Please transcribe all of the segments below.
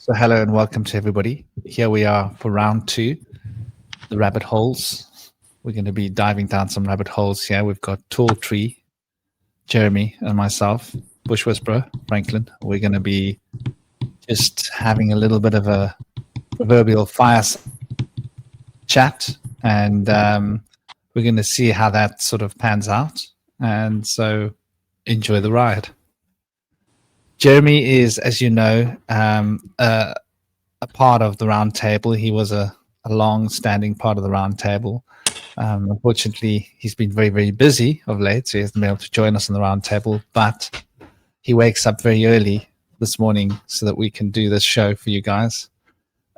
So hello and welcome to everybody. Here we are for round 2, the rabbit holes. We're going to be diving down some rabbit holes here. We've got Tall Tree, Jeremy, and myself, BushWhisperer, Franklin. We're going to be just having a little bit of a proverbial fire chat, and we're going to see how that sort of pans out. And so enjoy the ride. Jeremy is, as you know, a part of the round table. He was a long-standing part of the round table. Unfortunately, he's been very, very busy of late, so he hasn't been able to join us on the round table. But he wakes up very early this morning so that we can do this show for you guys.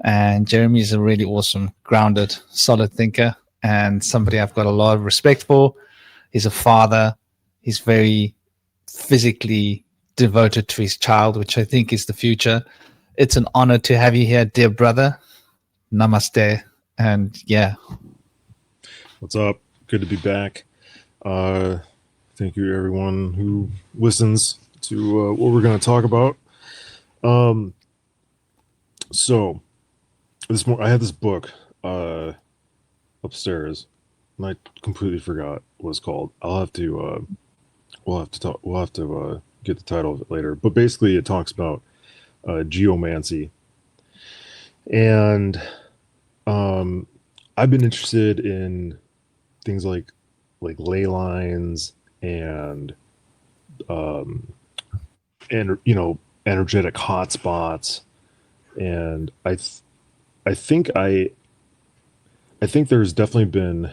And Jeremy is a really awesome, grounded, solid thinker, and somebody I've got a lot of respect for. He's a father. He's very physically devoted to his child, which I think is the future. It's an honor to have you here, dear brother. Namaste. And yeah. What's up? Good to be back. Thank you, everyone who listens to what we're going to talk about. So, I had this book upstairs, and I completely forgot what it's called. We'll have to get the title of it later. But basically, it talks about geomancy, and I've been interested in things like ley lines and energetic hotspots, and I think there's definitely been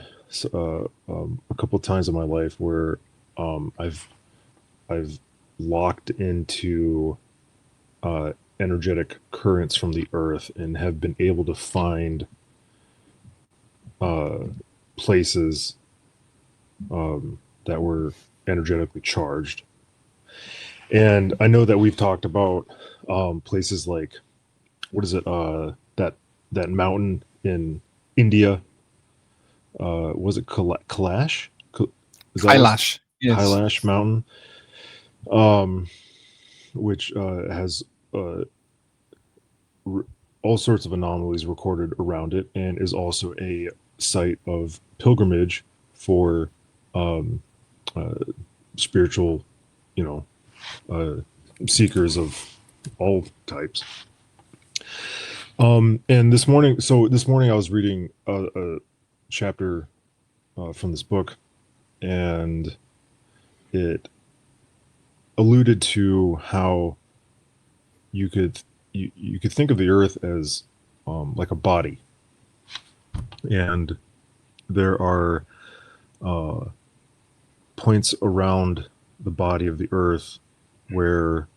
a couple of times in my life where I've locked into energetic currents from the earth and have been able to find places that were energetically charged. And I know that we've talked about places like, what is it, that mountain in India, was it Kailash? Kailash. Yes. Kailash Mountain, which has all sorts of anomalies recorded around it, and is also a site of pilgrimage for spiritual, seekers of all types. And this morning I was reading a chapter from this book, and it alluded to how you could think of the earth as like a body, and there are points around the body of the earth where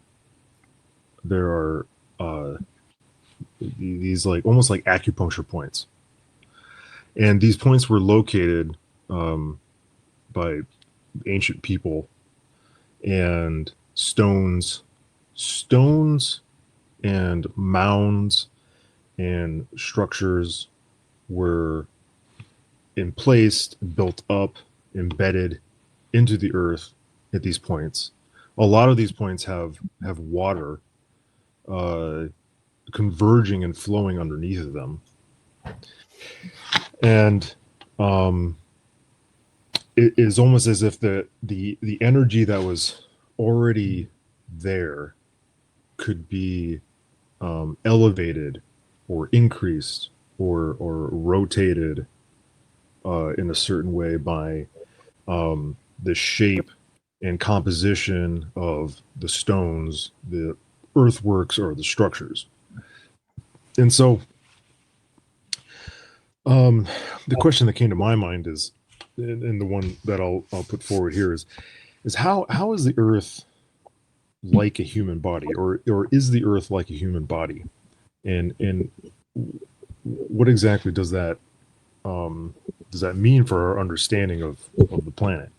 there are these almost like acupuncture points, and these points were located by ancient people, and stones and mounds and structures were in place, built up, embedded into the earth at these points. A lot of these points have water converging and flowing underneath of them, and it is almost as if the energy that was already there could be elevated or increased or rotated in a certain way by the shape and composition of the stones, the earthworks, or the structures. And so the question that came to my mind is, and the one that I'll put forward here is how is the earth like a human body, or is the earth like a human body, and what exactly does that mean for our understanding of the planet?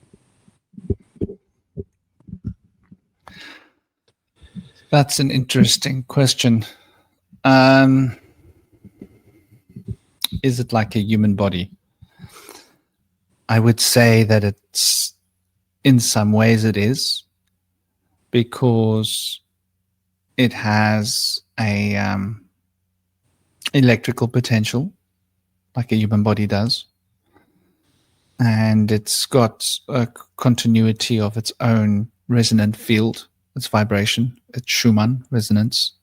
That's an interesting question. Is it like a human body? I would say that it's, in some ways it is, because it has a electrical potential, like a human body does. And it's got a continuity of its own resonant field, its vibration, its Schumann resonance.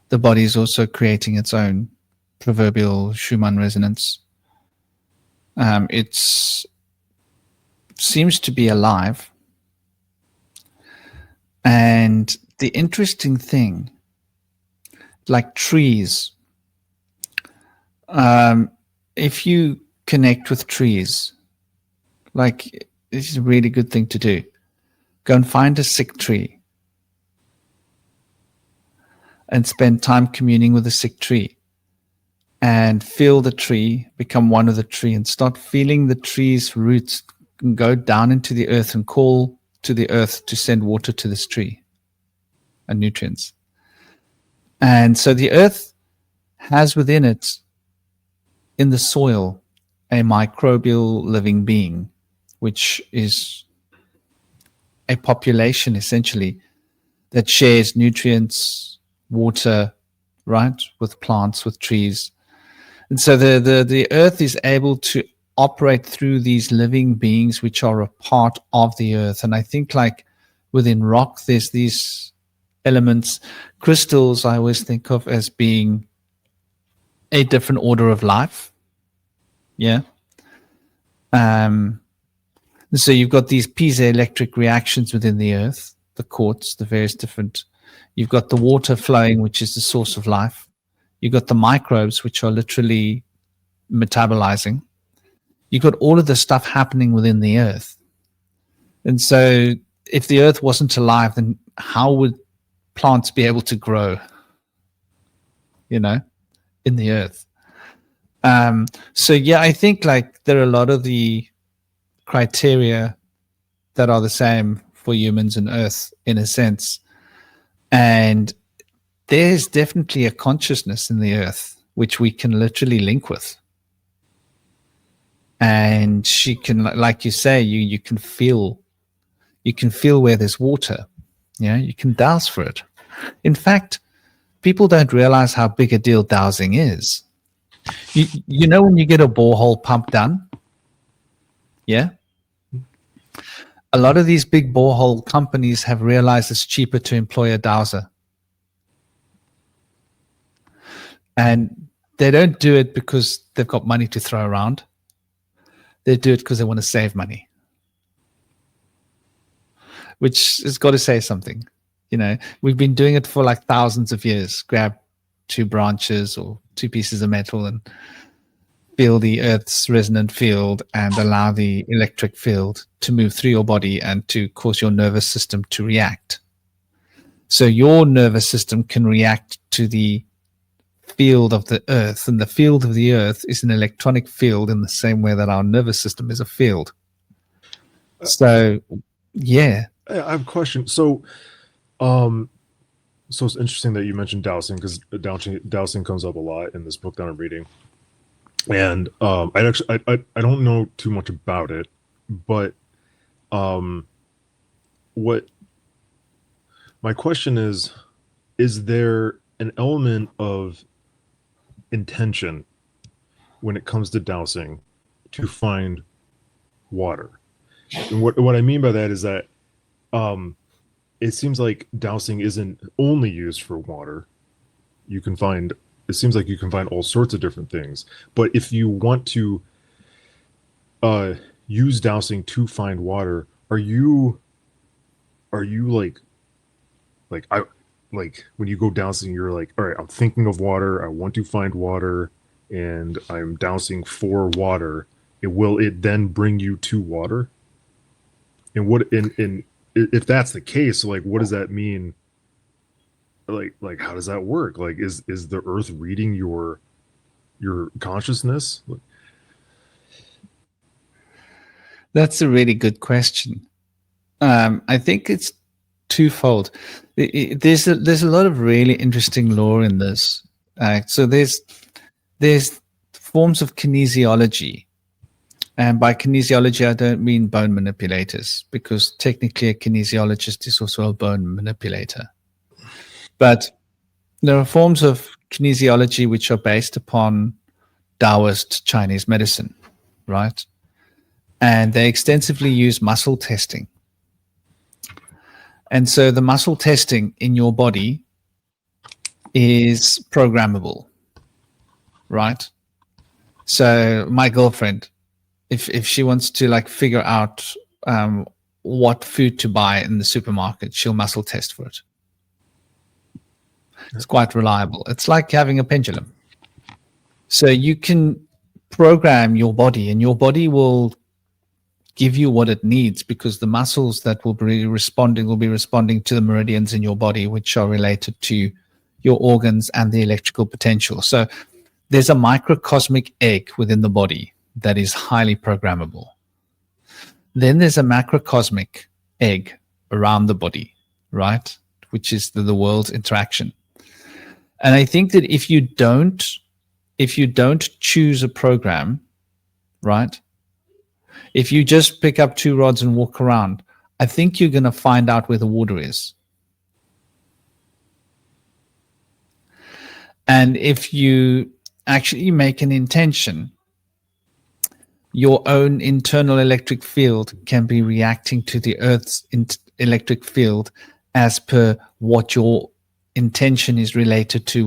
The body is also creating its own proverbial Schumann resonance. It seems to be alive. And the interesting thing, like trees, if you connect with trees, like, this is a really good thing to do. Go and find a sick tree and spend time communing with the sick tree and feel the tree, become one of the tree, and start feeling the tree's roots and go down into the earth and call to the earth to send water to this tree and nutrients. And so the earth has within it, in the soil, a microbial living being, which is a population essentially that shares nutrients, water, right, with plants, with trees. And so the earth is able to operate through these living beings which are a part of the earth. And I think, like within rock, there's these elements. Crystals I always think of as being a different order of life. Yeah. So you've got these piezoelectric reactions within the earth, the quartz, the various different. You've got the water flowing, which is the source of life. You've got the microbes, which are literally metabolizing. You've got all of the stuff happening within the earth. And so if the earth wasn't alive, then how would plants be able to grow, in the earth? So yeah, I think like there are a lot of the criteria that are the same for humans and earth in a sense. And there's definitely a consciousness in the earth which we can literally link with. And she can, like you say, you can feel where there's water. You can dowse for it. In fact, people don't realize how big a deal dowsing is. You know when you get a borehole pump done? Yeah? A lot of these big borehole companies have realized it's cheaper to employ a dowser. And they don't do it because they've got money to throw around. They do it because they want to save money, which has got to say something. We've been doing it for like thousands of years. Grab 2 branches or 2 pieces of metal and feel the earth's resonant field and allow the electric field to move through your body and to cause your nervous system to react. So your nervous system can react to the field of the earth, and the field of the earth is an electronic field in the same way that our nervous system is a field. So yeah, I have a question. So it's interesting that you mentioned dowsing, because dowsing comes up a lot in this book that I'm reading. And I don't know too much about it, but what my question is there an element of intention when it comes to dowsing to find water? And what I mean by that is that it seems like dowsing isn't only used for water. It seems like you can find all sorts of different things. But if you want to use dowsing to find water, are you like when you go dowsing, you're like, all right, I'm thinking of water, I want to find water, and I'm dowsing for water. Will it then bring you to water? And if that's the case, like, what does that mean? Like how does that work? Like, is the earth reading your consciousness? That's a really good question. I think it's twofold. There's a lot of really interesting lore in this. So there's forms of kinesiology. And by kinesiology, I don't mean bone manipulators, because technically a kinesiologist is also a bone manipulator. But There are forms of kinesiology which are based upon Taoist Chinese medicine, right? And they extensively use muscle testing. And so the muscle testing in your body is programmable, right? So my girlfriend, if she wants to like figure out what food to buy in the supermarket, she'll muscle test for it. It's quite reliable. It's like having a pendulum. So you can program your body, and your body will give you what it needs, because the muscles that will be responding to the meridians in your body, which are related to your organs and the electrical potential. So there's a microcosmic egg within the body that is highly programmable. Then there's a macrocosmic egg around the body, right? Which is the world's interaction. And I think that if you don't choose a program, right? If you just pick up 2 rods and walk around, I think you're going to find out where the water is. And if you actually make an intention, your own internal electric field can be reacting to the Earth's electric field as per what your intention is related to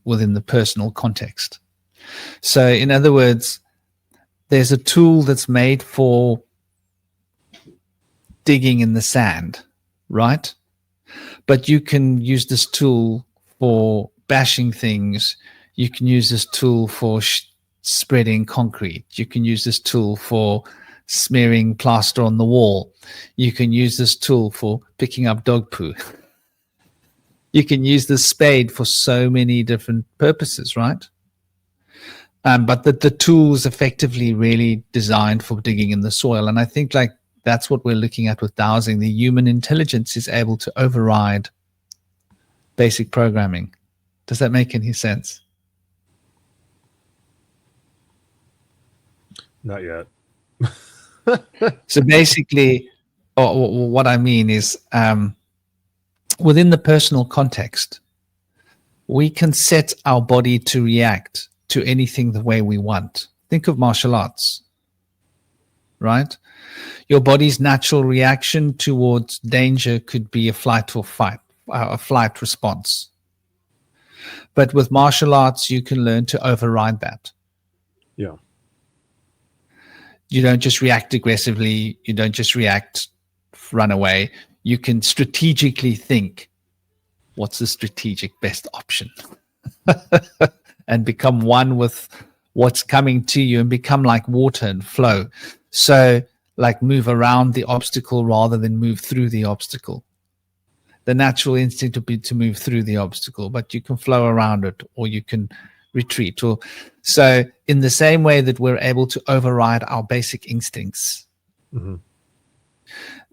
within the personal context. So in other words, there's a tool that's made for digging in the sand, right? But you can use this tool for bashing things. You can use this tool for spreading concrete. You can use this tool for smearing plaster on the wall. You can use this tool for picking up dog poo. You can use the spade for so many different purposes, right? But the tool is effectively really designed for digging in the soil. And I think like that's what we're looking at with dowsing. The human intelligence is able to override basic programming. Does that make any sense? Not yet. So basically, what I mean is within the personal context, we can set our body to react to anything the way we want. Think of martial arts, right? Your body's natural reaction towards danger could be a flight or fight, a flight response. But with martial arts, you can learn to override that. Yeah. You don't just react aggressively. You don't just run away. You can strategically think, what's the strategic best option? And become one with what's coming to you and become like water and flow. So like move around the obstacle rather than move through the obstacle. The natural instinct would be to move through the obstacle, but you can flow around it, or you can retreat. So in the same way that we're able to override our basic instincts, mm-hmm.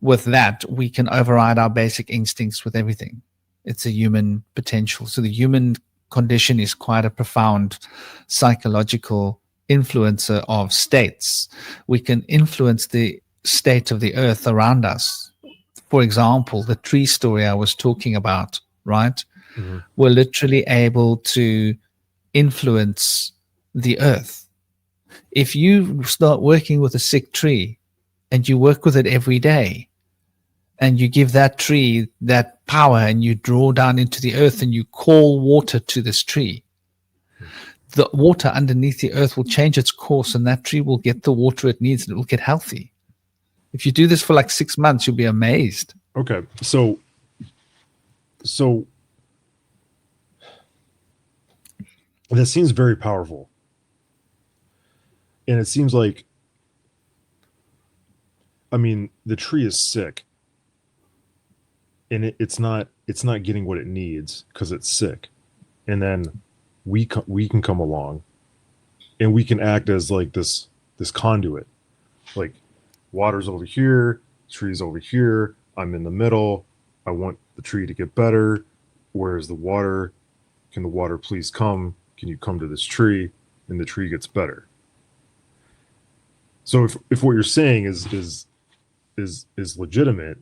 with that, we can override our basic instincts with everything. It's a human potential. So the human condition is quite a profound psychological influencer of states. We can influence the state of the earth around us. For example, the tree story I was talking about, right? Mm-hmm. We're literally able to influence the earth. If you start working with a sick tree and you work with it every day, and you give that tree that power, and you draw down into the earth and you call water to this tree, the water underneath the earth will change its course, and that tree will get the water it needs, and it will get healthy. If you do this for like 6 months, you'll be amazed. Okay. So that seems very powerful. And it seems like, I mean, the tree is sick. And it's not getting what it needs because it's sick, and then we can come along, and we can act as like this conduit, like water's over here, tree's over here, I'm in the middle, I want the tree to get better, where's the water? Can the water please come? Can you come to this tree? And the tree gets better. So if what you're saying is legitimate,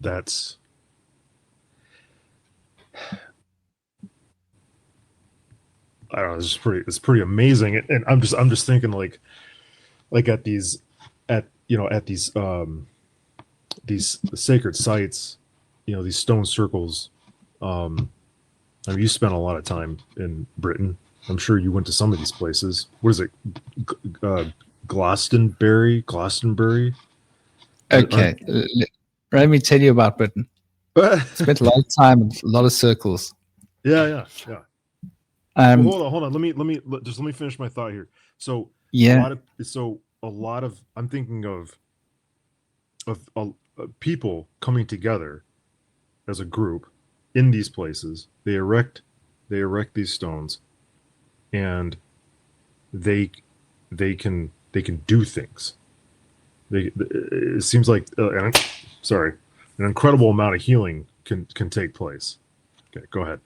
that's I don't know, it's pretty amazing. And I'm just thinking like at these sacred sites, these stone circles. I mean, you spent a lot of time in Britain. I'm sure you went to some of these places. What is it? Glastonbury? Okay, let me tell you about Britain. Spent a lot of time and a lot of circles. Yeah. Well, hold on. Let me finish my thought here. So yeah, a lot of I'm thinking of people coming together as a group in these places. They erect these stones, and they can do things. It seems like an incredible amount of healing can take place. Okay, go ahead.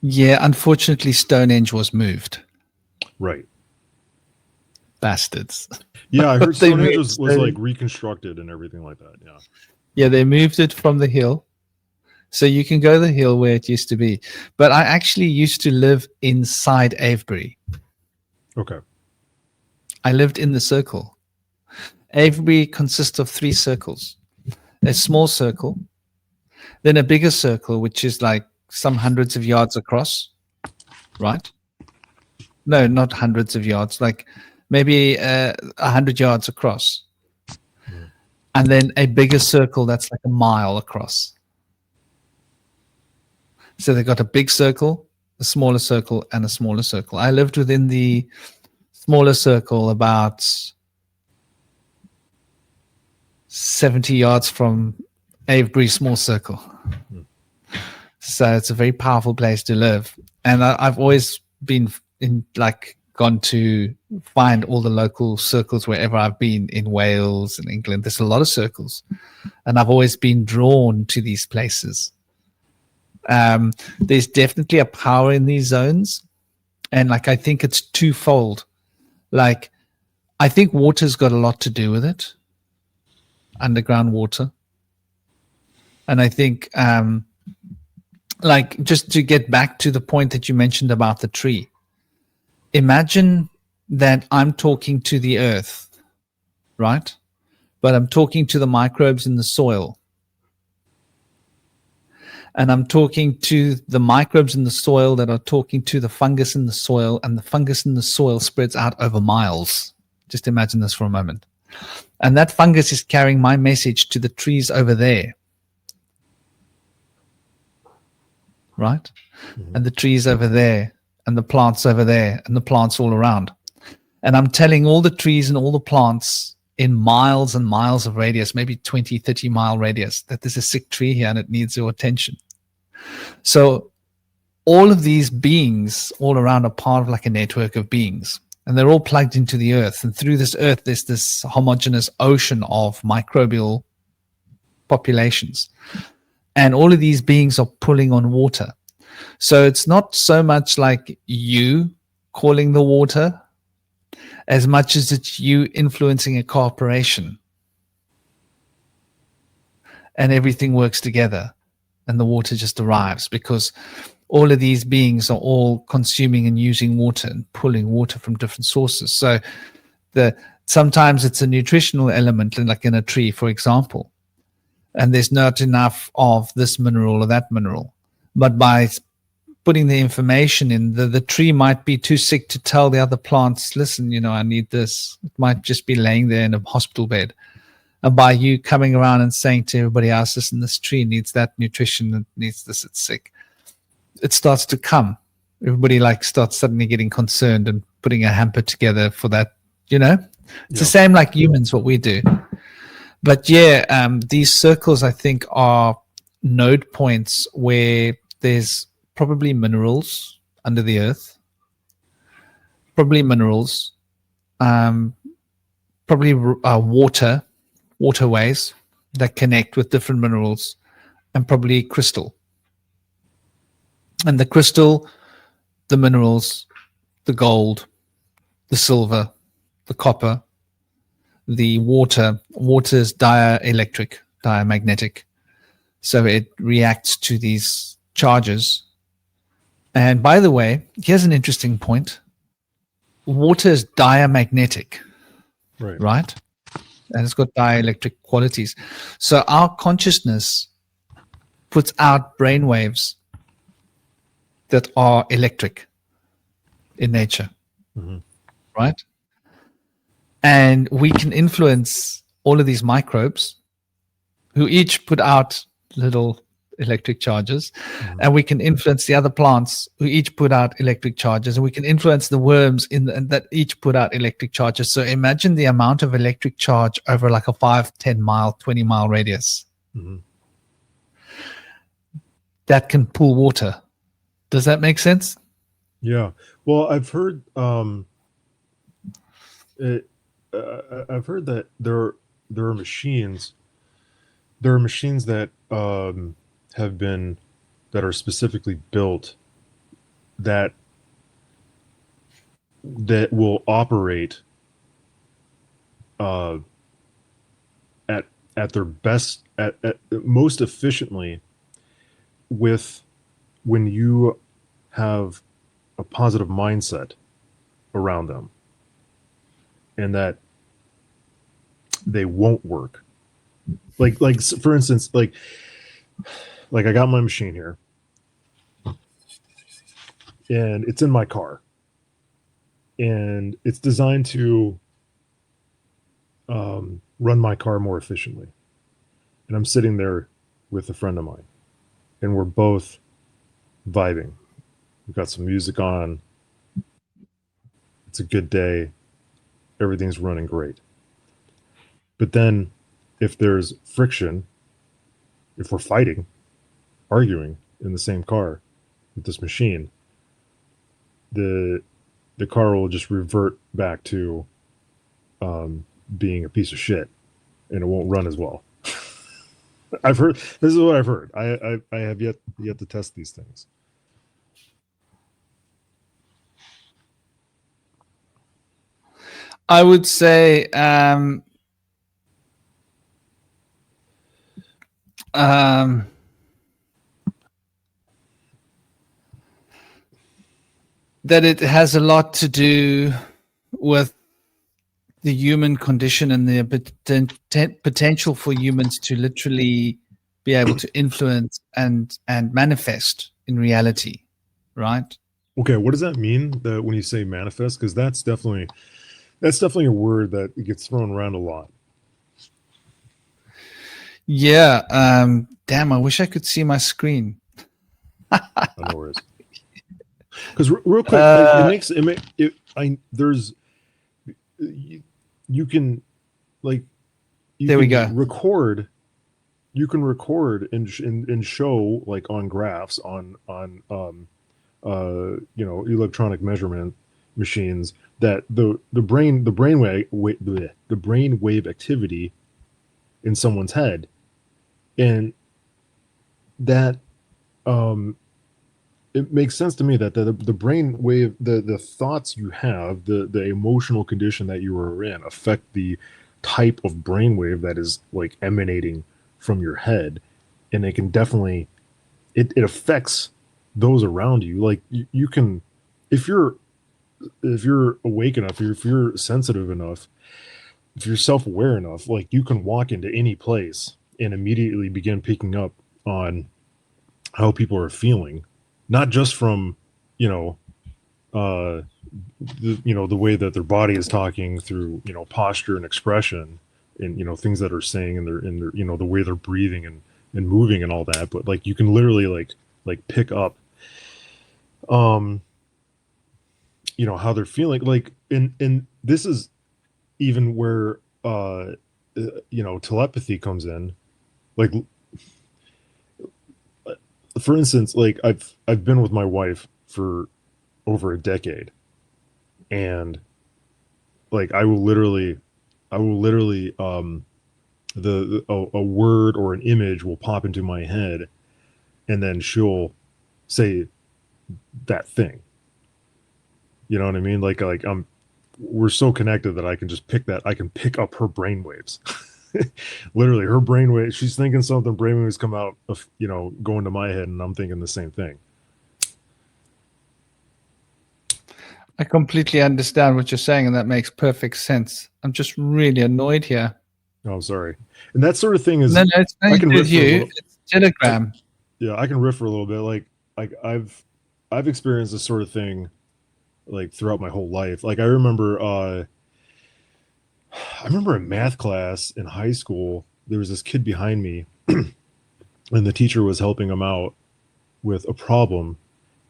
Yeah, unfortunately, Stonehenge was moved. Right. Bastards. Yeah, I heard Stonehenge was like reconstructed and everything like that. Yeah. Yeah, they moved it from the hill. So you can go the hill where it used to be. But I actually used to live inside Avebury. Okay. I lived in the circle. Avebury consists of 3 circles. A small circle, then a bigger circle, which is like some hundreds of yards across, right? No, not hundreds of yards, like maybe 100 yards across. And then a bigger circle that's like a mile across. So they've got a big circle, a smaller circle, and a smaller circle. I lived within the smaller circle about 70 yards from Avebury small circle. So it's a very powerful place to live. And I've always been gone to find all the local circles wherever I've been in Wales and England. There's a lot of circles. And I've always been drawn to these places. There's definitely a power in these zones. And I think it's twofold. I think water's got a lot to do with it. Underground water. And I think, just to get back to the point that you mentioned about the tree, imagine that I'm talking to the earth, right? But I'm talking to the microbes in the soil. And I'm talking to the microbes in the soil that are talking to the fungus in the soil, and the fungus in the soil spreads out over miles. Just imagine this for a moment. And that fungus is carrying my message to the trees over there. Right? Mm-hmm. And the trees over there, and the plants over there, and the plants all around. And I'm telling all the trees and all the plants in miles and miles of radius, maybe 20, 30 mile radius, that there's a sick tree here and it needs your attention. So all of these beings all around are part of like a network of beings, and they're all plugged into the earth. And through this earth, there's this homogeneous ocean of microbial populations. And all of these beings are pulling on water. So it's not so much like you calling the water as much as it's you influencing a corporation. And everything works together. And the water just arrives because all of these beings are all consuming and using water and pulling water from different sources. So sometimes it's a nutritional element, like in a tree, for example. And there's not enough of this mineral or that mineral. But by putting the information in, the tree might be too sick to tell the other plants, listen, I need this. It might just be laying there in a hospital bed. And by you coming around and saying to everybody else, listen, this tree needs that nutrition, it needs this, it's sick, it starts to come. Everybody starts suddenly getting concerned and putting a hamper together for that, It's the same like humans, what we do. But these circles, I think, are node points where there's probably minerals under the earth, probably minerals, probably waterways that connect with different minerals, and probably crystal. And the crystal, the minerals, the gold, the silver, the copper, the water is diamagnetic. So it reacts to these charges And by the way, here's an interesting point. Water is diamagnetic, right? And it's got dielectric qualities. So our consciousness puts out brainwaves that are electric in nature, right? And we can influence all of these microbes who each put out little electric charges, and we can influence the other plants who each put out electric charges, and we can influence the worms that each put out electric charges. So imagine the amount of electric charge over like a 5, 10 mile, 20 mile radius that can pull water. Does that make sense? Yeah. Well, I've heard I've heard that there are machines that have been that are specifically built that will operate at their best at most efficiently when you have a positive mindset around them, and that they won't work. Like for instance, like I got my machine here, and it's in my car, and it's designed to run my car more efficiently. And I'm sitting there with a friend of mine, and we're both vibing. We've got some music on. It's a good day. Everything's running great. But then if there's friction, if we're fighting, arguing in the same car with this machine, the car will just revert back to being a piece of shit, and it won't run as well. I've heard, this is what I've heard. I have yet to test these things. I would say that it has a lot to do with the human condition and the potential for humans to literally be able to influence and manifest in reality, right? Okay, what does that mean that when you say manifest? Because that's definitely a word that gets thrown around a lot. Yeah. Damn, I wish I could see my screen. No worries. Because real quick, you can there we go. Record. You can record and show, like, on graphs on electronic measurement machines, that the brainwave activity in someone's head, and that it makes sense to me that the brain wave, the thoughts you have, the emotional condition that you are in, affect the type of brainwave that is, like, emanating from your head, and it can definitely it affects those around you. Like, you can, if you're awake enough, if you're sensitive enough, if you're self-aware enough, like, you can walk into any place and immediately begin picking up on how people are feeling, not just from the way that their body is talking, through posture and expression, and things that are saying in their the way they're breathing and moving and all that, but, like, you can literally like pick up how they're feeling, like, and this is even where telepathy comes in. Like, for instance, like, I've been with my wife for over a decade, and, like, I will literally a word or an image will pop into my head, and then she'll say that thing. You know what I mean? Like we're so connected that I can just pick up her brainwaves. Literally, her brainwave. She's thinking something, brainwaves come out of, going to my head, and I'm thinking the same thing. I completely understand what you're saying, and that makes perfect sense. I'm just really annoyed here. Oh, sorry. And that sort of thing is, No, it's I nothing can to do with riff for a you. little. It's Telegram. Yeah, I can riff for a little bit. Like I've experienced this sort of thing like throughout my whole life. Like I remember in math class in high school, there was this kid behind me and the teacher was helping him out with a problem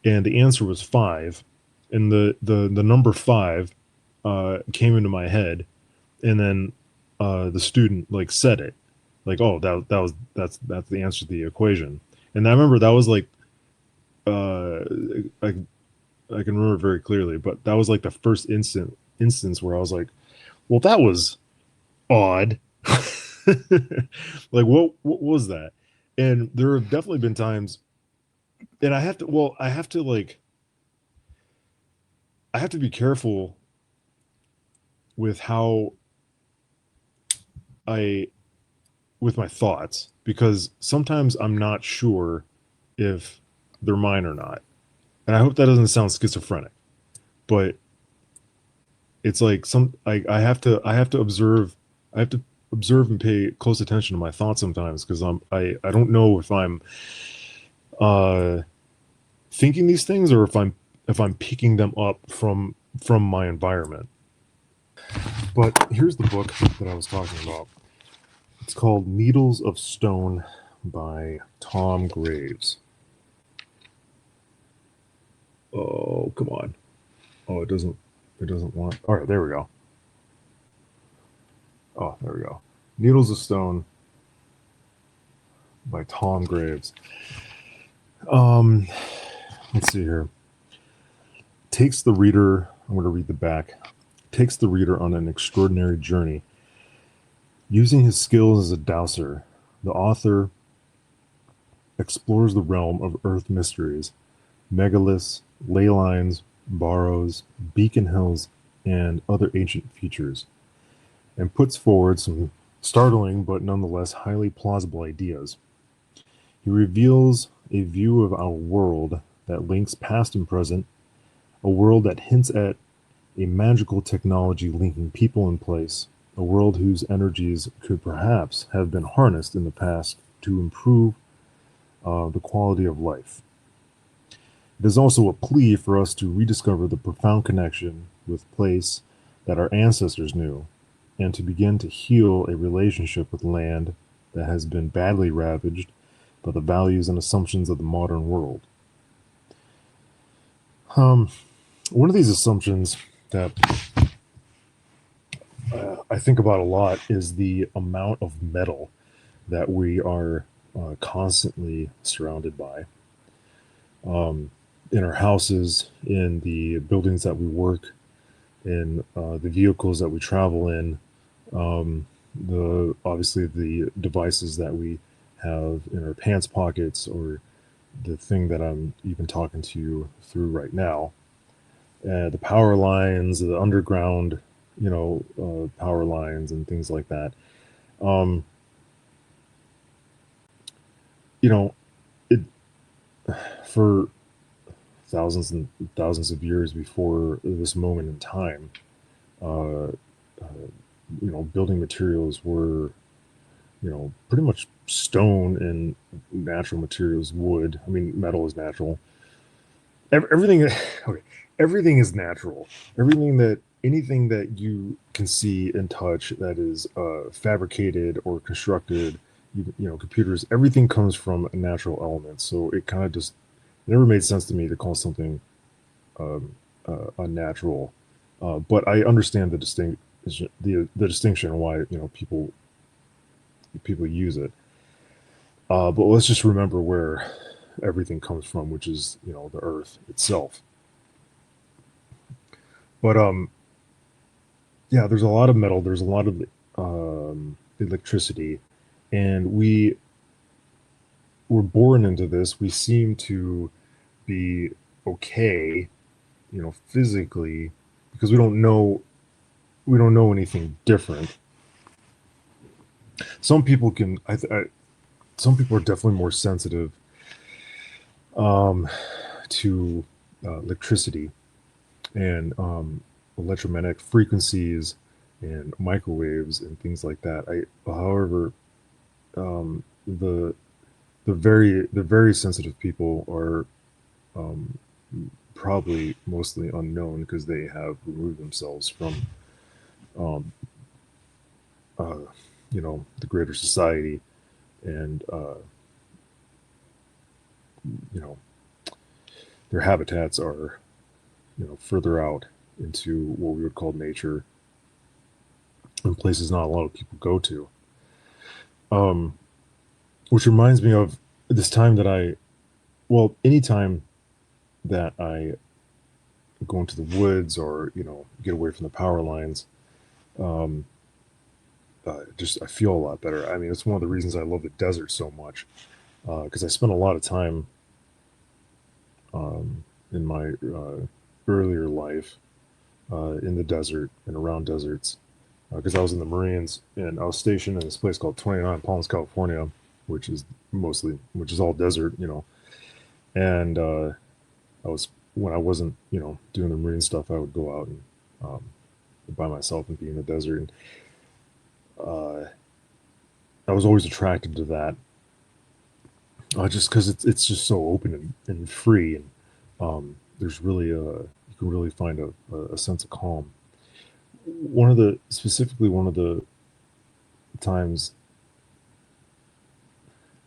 and the answer was 5 and the number 5 came into my head and then the student like said it like, oh, that's the answer to the equation. And I remember that was like uh I I can remember very clearly, but that was like the first instance where I was like, well, that was odd. Like what was that? And there have definitely been times, and I have to be careful with how I with my thoughts because sometimes I'm not sure if they're mine or not. And I hope that doesn't sound schizophrenic, but it's like I have to observe and pay close attention to my thoughts sometimes because I don't know if I'm uh thinking these things or if I'm picking them up from my environment. But here's the book that I was talking about. It's called Needles of Stone by Tom Graves. Oh, come on. Oh, it doesn't want. All right, there we go. Oh, there we go. Needles of Stone by Tom Graves. Let's see here. Takes the reader, I'm going to read the back, takes the reader on an extraordinary journey. Using his skills as a dowser, the author explores the realm of earth mysteries, megaliths, ley lines, barrows, beacon hills, and other ancient features, and puts forward some startling but nonetheless highly plausible ideas. He reveals a view of our world that links past and present, a world that hints at a magical technology linking people in place, a world whose energies could perhaps have been harnessed in the past to improve the quality of life. It is also a plea for us to rediscover the profound connection with place that our ancestors knew, and to begin to heal a relationship with land that has been badly ravaged by the values and assumptions of the modern world. One of these assumptions that I think about a lot is the amount of metal that we are constantly surrounded by. In our houses, in the buildings that we work, in the vehicles that we travel in, the obviously the devices that we have in our pants pockets, or the thing that I'm even talking to you through right now. The power lines, the underground, power lines and things like that. Um, you know, it for thousands and thousands of years before this moment in time, uh, building materials were, pretty much stone and natural materials, wood. I mean, metal is natural. Everything, okay, everything is natural. Anything that you can see and touch that is fabricated or constructed, computers, everything comes from a natural element. So it kind of just it never made sense to me to call something unnatural. But I understand the distinction why people use it. But let's just remember where everything comes from, which is the earth itself. But yeah, there's a lot of metal. There's a lot of electricity, and we were born into this. We seem to be okay, physically, because we don't know anything different. Some people can. Some people are definitely more sensitive to electricity, and electromagnetic frequencies and microwaves and things like that. However, the very sensitive people are um, probably mostly unknown because they have removed themselves from um, uh, the greater society, and you know their habitats are further out into what we would call nature, and places not a lot of people go to. Which reminds me of this time that anytime that I go into the woods or get away from the power lines, um, just I feel a lot better. I mean, it's one of the reasons I love the desert so much, because I spent a lot of time in my earlier life in the desert and around deserts, because I was in the Marines and I was stationed in this place called 29 Palms, California, which is all desert, and I was when I wasn't doing the Marine stuff, I would go out and by myself and be in the desert, and I was always attracted to that, just because it's just so open and free, and there's really you can really find a sense of calm. Specifically one of the times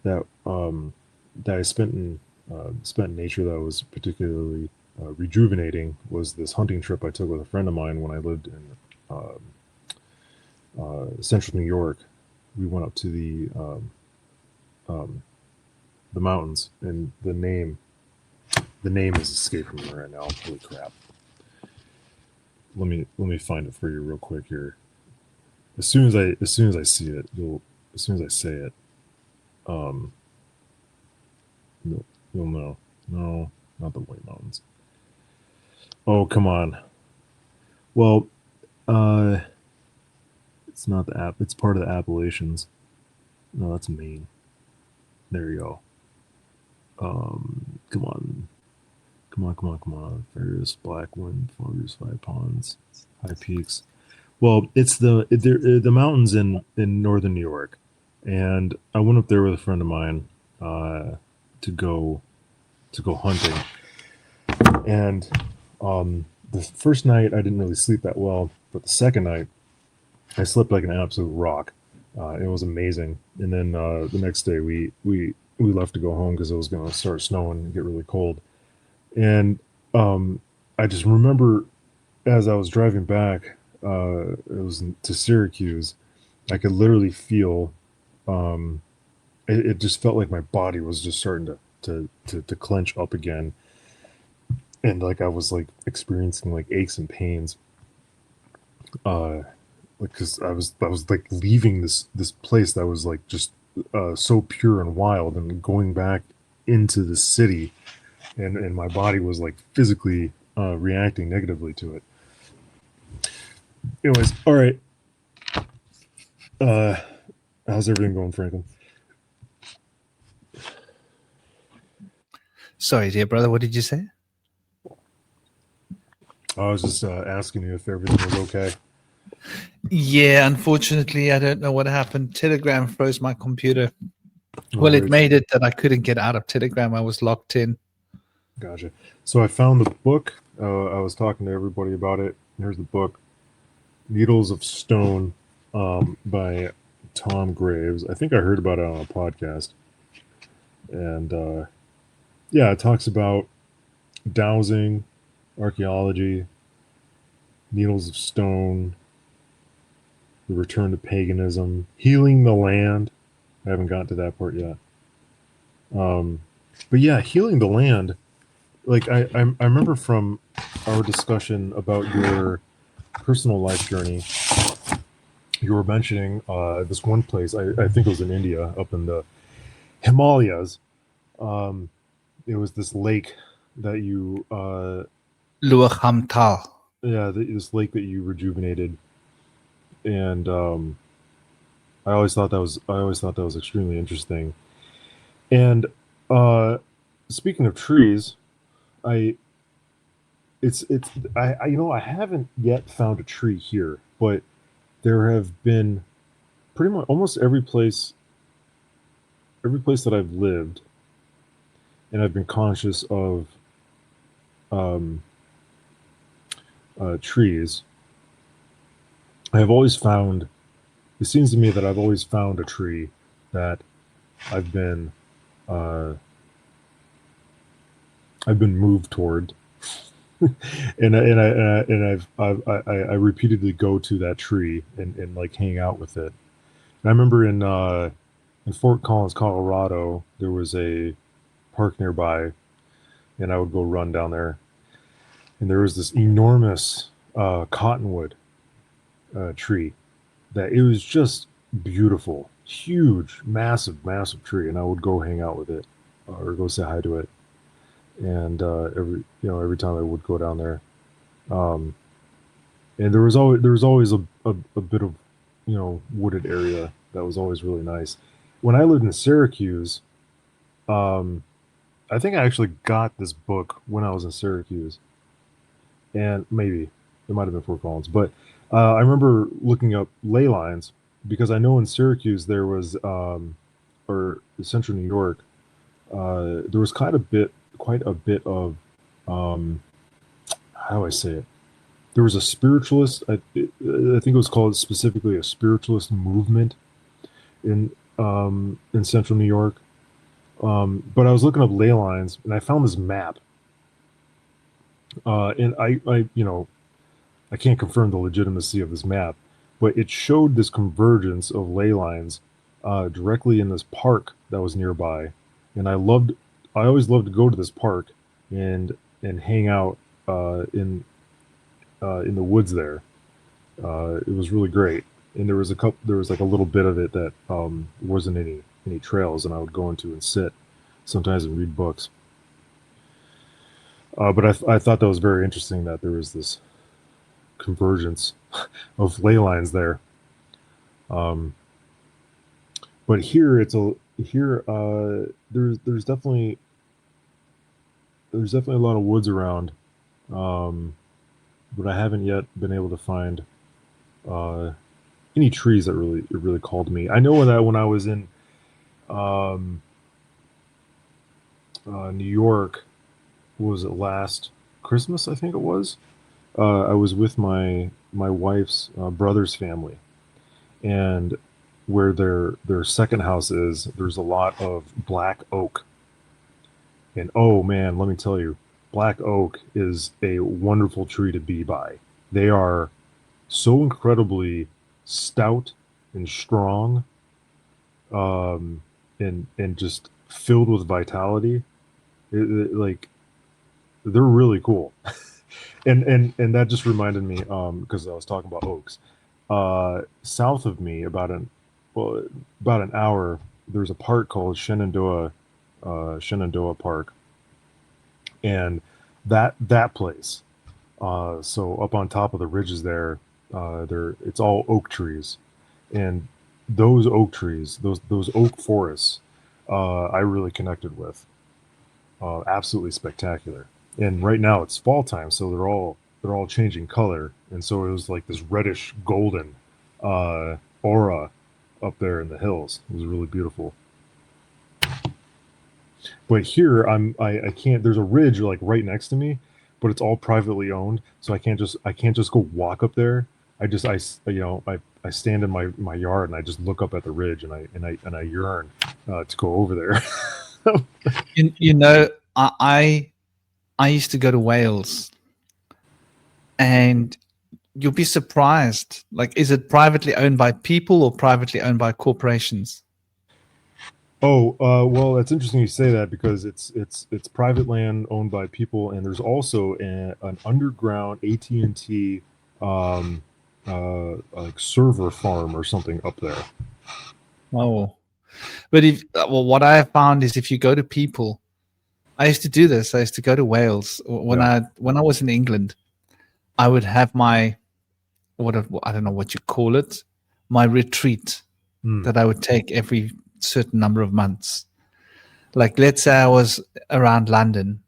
that that I spent in nature that was particularly rejuvenating was this hunting trip I took with a friend of mine when I lived in central New York. We went up to the mountains, and the name is escaping me right now. Holy crap! Let me find it for you real quick here. As soon as I see it, as soon as I say it, you'll know. No, not the White Mountains. Oh, come on. Well, it's not it's part of the Appalachians. No, that's Maine. There you go. Come on. Come on. Ferris, Blackwind, Fogers, Five Ponds, High Peaks. Well, it's the mountains in northern New York, and I went up there with a friend of mine to go hunting. And the first night I didn't really sleep that well, but the second night I slept like an absolute rock. It was amazing. And then the next day we left to go home because it was going to start snowing and get really cold. And I just remember as I was driving back, it was to Syracuse, I could literally feel. It just felt like my body was just starting to clench up again, and like I was like experiencing like aches and pains. Because I was like leaving this place that was like just so pure and wild, and going back into the city, and my body was like physically reacting negatively to it. Anyways, all right. How's everything going, Franklin? Sorry, dear brother, what did you say? I was just asking you if everything was okay. Yeah, unfortunately, I don't know what happened. Telegram froze my computer. Well, Right. it made it that I couldn't get out of Telegram. I was locked in. Gotcha. So I found the book. I was talking to everybody about it. Here's the book, Needles of Stone, by Tom Graves. I think I heard about it on a podcast. And yeah, it talks about dowsing, archaeology, needles of stone, the return to paganism, healing the land. I haven't gotten to that part yet. But yeah, healing the land. Like I remember from our discussion about your personal life journey, you were mentioning this one place. I think it was in India, up in the Himalayas. It was this lake that you Luachamtal. this lake that you rejuvenated, and I always thought that was extremely interesting. And speaking of trees, I I haven't yet found a tree here, but there have been pretty much almost every place that I've lived, and I've been conscious of um, trees. I have always found. It seems to me that I've always found a tree that I've been uh, I've been moved toward, and I repeatedly go to that tree and like hang out with it. And I remember in Fort Collins, Colorado, there was a park nearby, and I would go run down there. And there was this enormous cottonwood tree that it was just beautiful, huge, massive, massive tree, and I would go hang out with it or go say hi to it. And every time I would go down there, um, and there was always a bit of wooded area that was always really nice. When I lived in Syracuse, um, I think I actually got this book when I was in Syracuse, and maybe it might have been Fort Collins, but I remember looking up ley lines because I know in Syracuse there was, or Central New York, there was quite a bit of, um, how do I say it? There was a spiritualist. I think it was called specifically a spiritualist movement in Central New York. But I was looking up ley lines and I found this map. And I can't confirm the legitimacy of this map, but it showed this convergence of ley lines directly in this park that was nearby. And I always loved to go to this park and hang out in the woods there. It was really great. And there was like a little bit of it that wasn't any trails, and I would go into and sit sometimes and read books. But I thought that was very interesting that there was this convergence of ley lines there. Um, but there's definitely a lot of woods around, but I haven't yet been able to find uh, any trees that really called me. I know that when I was in um, New York, what was it, last Christmas? I think it was. I was with my wife's brother's family, and where their second house is, there's a lot of black oak. And oh man, let me tell you, black oak is a wonderful tree to be by. They are so incredibly stout and strong, and just filled with vitality. Like they're really cool. And that just reminded me, because I was talking about oaks. South of me, about an hour, there's a park called Shenandoah Park, and that place. So up on top of the ridges there, it's all oak trees, and those oak trees, those oak forests, I really connected with. Absolutely spectacular. And right now it's fall time, so they're all changing color, and so it was like this reddish golden aura up there in the hills. It was really beautiful. But here I can't. There's a ridge like right next to me, but it's all privately owned, so I can't just go walk up there. I stand in my yard and I just look up at the ridge and I yearn to go over there. You know, I used to go to Wales, and you'll be surprised. Like, is it privately owned by people or privately owned by corporations? Oh, well, that's interesting you say that because it's private land owned by people, and there's also an underground AT&T like server farm or something up there. Oh, but what I have found is if you go to people, I used to do this. I used to go to Wales when Yeah. I was in England. I would have my I don't know what you call it, my retreat Mm. that I would take every certain number of months. Like, let's say I was around London,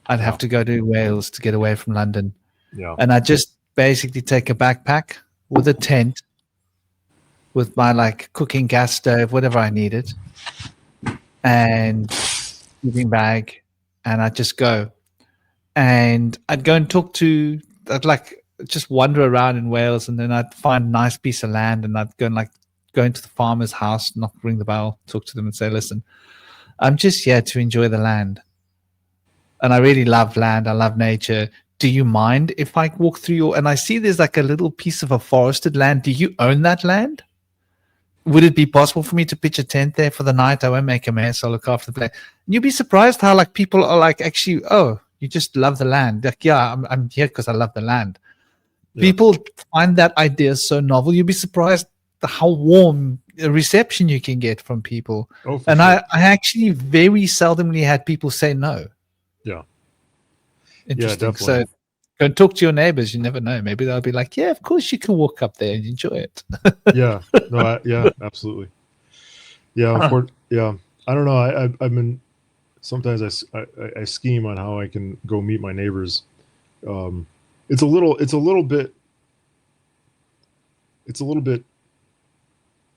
I'd have to go to Wales to get away from London. Yeah. And I just basically take a backpack with a tent, with my like cooking gas stove, whatever I needed, and sleeping bag, and I'd just go. And I'd go and I'd like just wander around in Wales, and then I'd find a nice piece of land, and I'd go and like go into the farmer's house, ring the bell, talk to them and say, listen, I'm just here to enjoy the land. And I really love land. I love nature. Do you mind if I walk through and I see there's like a little piece of a forested land. Do you own that land? Would it be possible for me to pitch a tent there for the night? I won't make a mess. I'll look after the place. And you'd be surprised how like people are like, actually, oh, you just love the land. Like, yeah, I'm here because I love the land. Yeah. People find that idea so novel. You'd be surprised how warm a reception you can get from people. Oh, and sure. I actually very seldomly had people say no. Yeah. Interesting. Yeah, definitely. So go and talk to your neighbors. You never know. Maybe they'll be like, yeah, of course you can walk up there and enjoy it. Yeah. No, yeah, absolutely. Yeah. Yeah. I don't know. I've been, sometimes I scheme on how I can go meet my neighbors. It's a little bit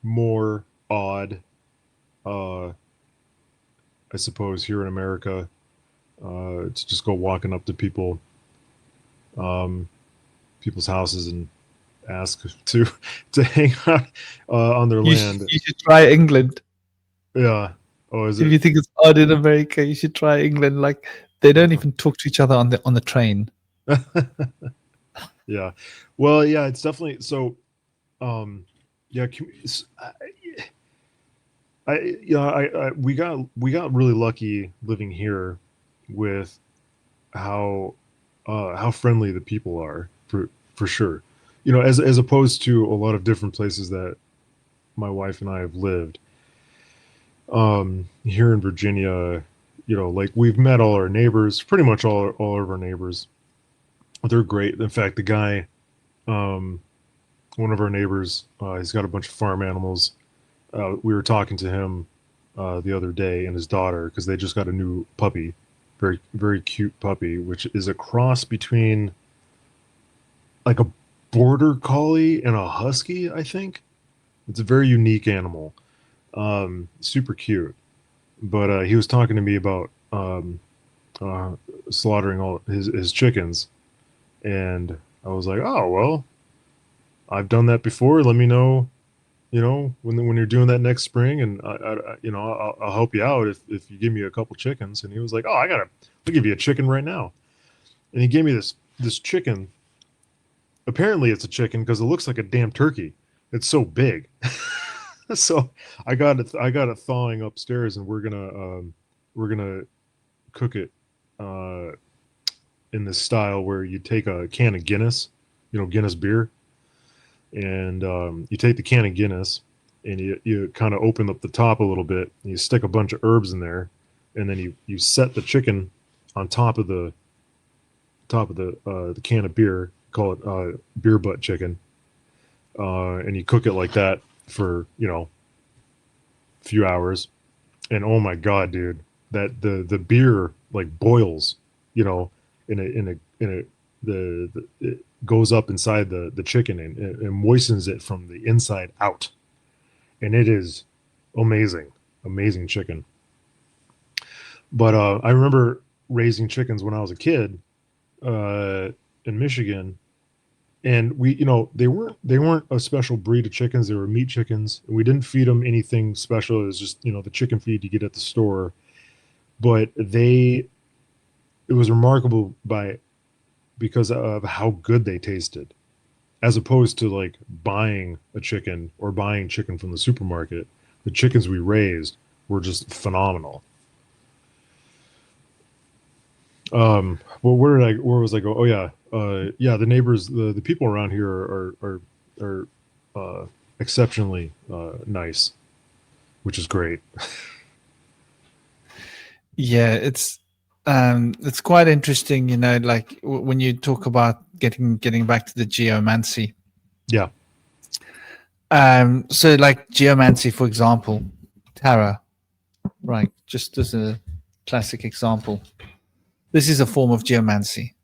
more odd, I suppose, here in America, to just go walking up to people's houses and ask to hang out on their land. You should try England. Yeah. Oh, is it? If you think it's odd in America, you should try England. Like they don't even talk to each other on the train. Yeah. Well, yeah, it's definitely so. Yeah, we got really lucky living here with how friendly the people are, for sure. You know, as opposed to a lot of different places that my wife and I have lived. Here in Virginia, you know, like we've met all our neighbors, pretty much all of our neighbors. They're great. In fact, the guy, one of our neighbors, he's got a bunch of farm animals. We were talking to him the other day and his daughter, because they just got a new puppy, very, very cute puppy, which is a cross between like a border collie and a husky, I think. It's a very unique animal. Super cute. But he was talking to me about slaughtering all his chickens. And I was like, oh, well, I've done that before. Let me know, you know, when you're doing that next spring, and I'll help you out if you give me a couple chickens. And he was like, oh, I'll give you a chicken right now. And he gave me this chicken. Apparently it's a chicken because it looks like a damn turkey. It's so big. So I got it thawing upstairs, and we're gonna cook it in this style where you take a can of Guinness, you know, Guinness beer, and you take the can of Guinness and you kind of open up the top a little bit, and you stick a bunch of herbs in there, and then you set the chicken on top of the can of beer, call it beer butt chicken, and you cook it like that for, you know, a few hours. And oh my god, dude, that the beer like boils, you know, it goes up inside the chicken, and it moistens it from the inside out, and it is amazing chicken. But I remember raising chickens when I was a kid in Michigan, and we, you know, they weren't a special breed of chickens. They were meat chickens, and we didn't feed them anything special. It was just, you know, the chicken feed you get at the store. But it was remarkable because of how good they tasted, as opposed to like buying a chicken or buying chicken from the supermarket. The chickens we raised were just phenomenal. Well, where was I going? Oh yeah. Yeah, the neighbors, the people around here are exceptionally nice, which is great. Yeah, it's quite interesting, you know, like when you talk about getting back to the geomancy. Yeah. So like geomancy, for example, tarot, right? Just as a classic example. This is a form of geomancy.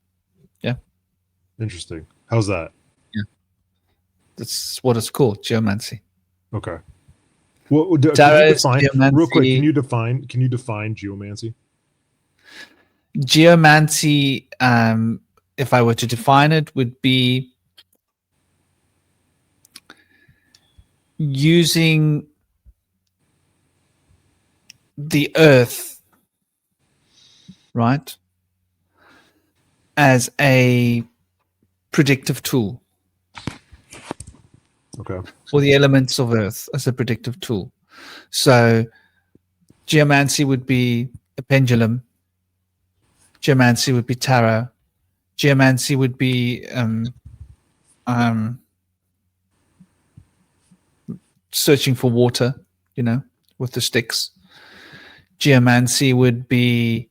Yeah. Interesting. How's that? Yeah. That's what it's called, geomancy. Okay. Well, can you define real quick? Can you define geomancy? Geomancy, if I were to define it, would be using the earth, right, as a predictive tool. Okay. Or the elements of earth as a predictive tool. So geomancy would be a pendulum. Geomancy would be tarot. Geomancy would be searching for water, with the sticks. Geomancy would be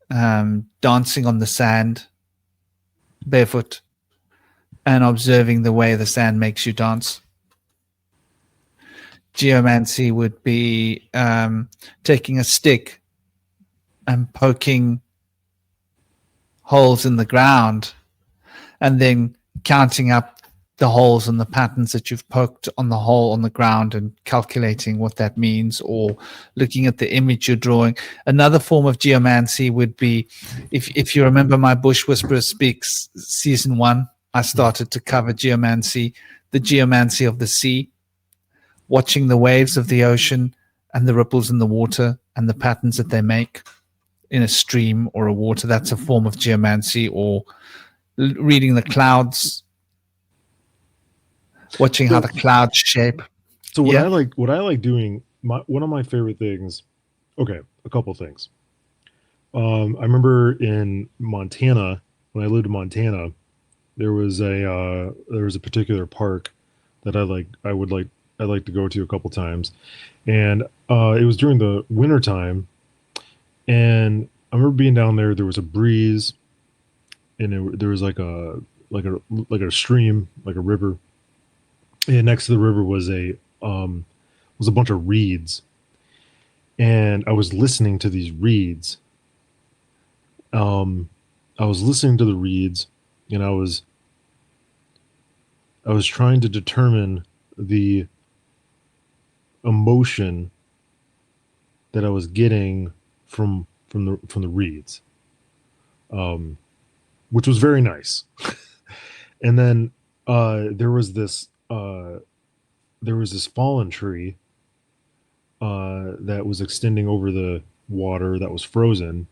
dancing on the sand, barefoot, and observing the way the sand makes you dance. Geomancy would be taking a stick and poking holes in the ground and then counting up the holes and the patterns that you've poked on the hole on the ground and calculating what that means, or looking at the image you're drawing. Another form of geomancy would be, if you remember my BushWhisperer Speaks season 1, I started to cover geomancy, the geomancy of the sea, watching the waves of the ocean and the ripples in the water and the patterns that they make in a stream or a water. That's a form of geomancy. Or reading the clouds, watching how the clouds shape. So what I like doing, one of my favorite things, okay, a couple things. I remember in Montana, when I lived in Montana, there was a particular park that I like to go to a couple times, and it was during the winter time, and I remember being down there. There was a breeze, and there was like a stream, like a river, and next to the river was a bunch of reeds, and I was listening to these reeds. I was listening to the reeds, and I was trying to determine the emotion that I was getting from the reeds, which was very nice. And then there was this fallen tree that was extending over the water that was frozen,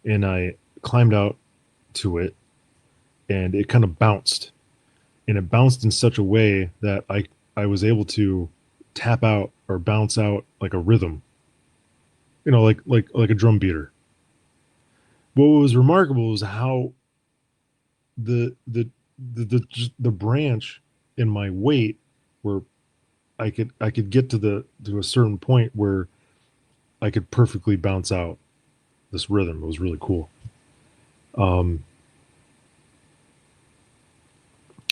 and I climbed out to it, and it kind of bounced, and it bounced in such a way that I was able to tap out or bounce out like a rhythm, like a drum beater. What was remarkable was how the branch in my weight, where I could get to a certain point where I could perfectly bounce out this rhythm. It was really cool.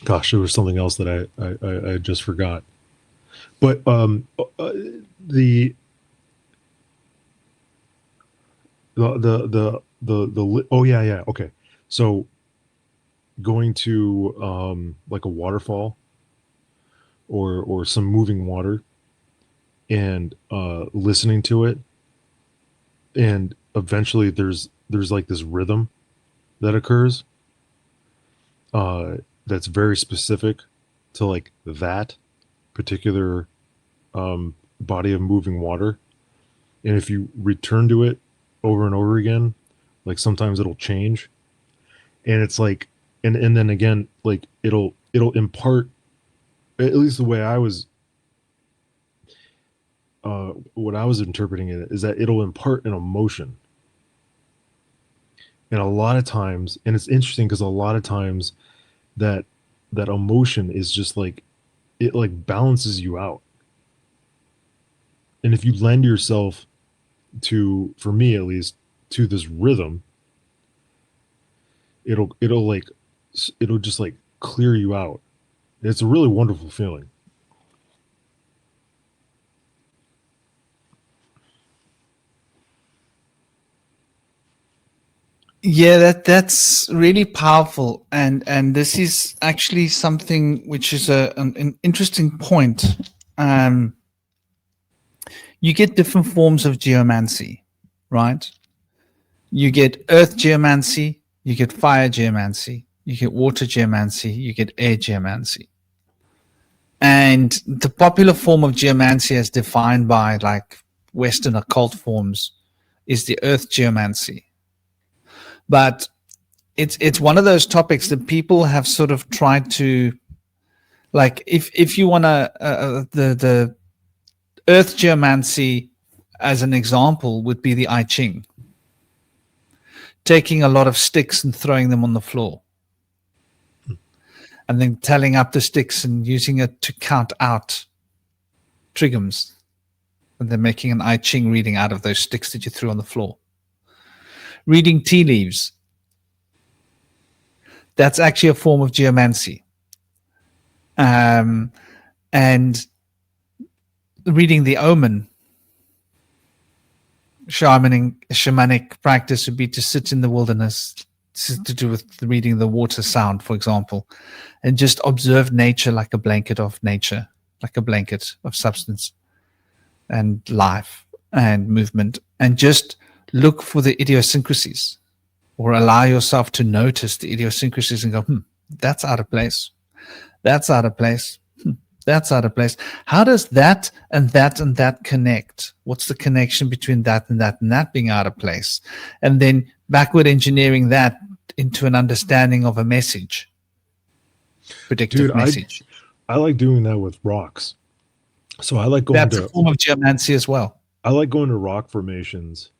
Gosh, there was something else that I just forgot. But the oh yeah, okay. So going to like a waterfall or some moving water, and listening to it, and eventually there's like this rhythm that occurs that's very specific to like that particular body of moving water. And if you return to it over and over again, like sometimes it'll change, and it's like, and then again, like it'll impart, at least the way I was what I was interpreting it is that it'll impart an emotion. And a lot of times, and it's interesting because a lot of times that emotion is just like, it like balances you out. And if you lend yourself to, for me at least, to this rhythm, it'll just like clear you out. It's a really wonderful feeling. Yeah, that's really powerful, and this is actually something which is an interesting point. Um, you get different forms of geomancy, right? You get earth geomancy, you get fire geomancy, you get water geomancy, you get air geomancy. And the popular form of geomancy as defined by like Western occult forms is the earth geomancy. But it's one of those topics that people have sort of tried to, like, if you want to the earth geomancy as an example would be the I Ching, taking a lot of sticks and throwing them on the floor, and then tallying up the sticks and using it to count out trigoms, and then making an I Ching reading out of those sticks that you threw on the floor. Reading tea leaves, that's actually a form of geomancy. And reading the omen, shamanic practice would be to sit in the wilderness, to do with reading the water sound, for example, and just observe nature like a blanket of nature, like a blanket of substance and life and movement, and just look for the idiosyncrasies, or allow yourself to notice the idiosyncrasies and go, that's out of place. That's out of place. That's out of place. How does that and that and that connect? What's the connection between that and that and that being out of place? And then backward engineering that into an understanding of a message, predictive message. I like doing that with rocks. So I like going That's a form of geomancy as well. I like going to rock formations.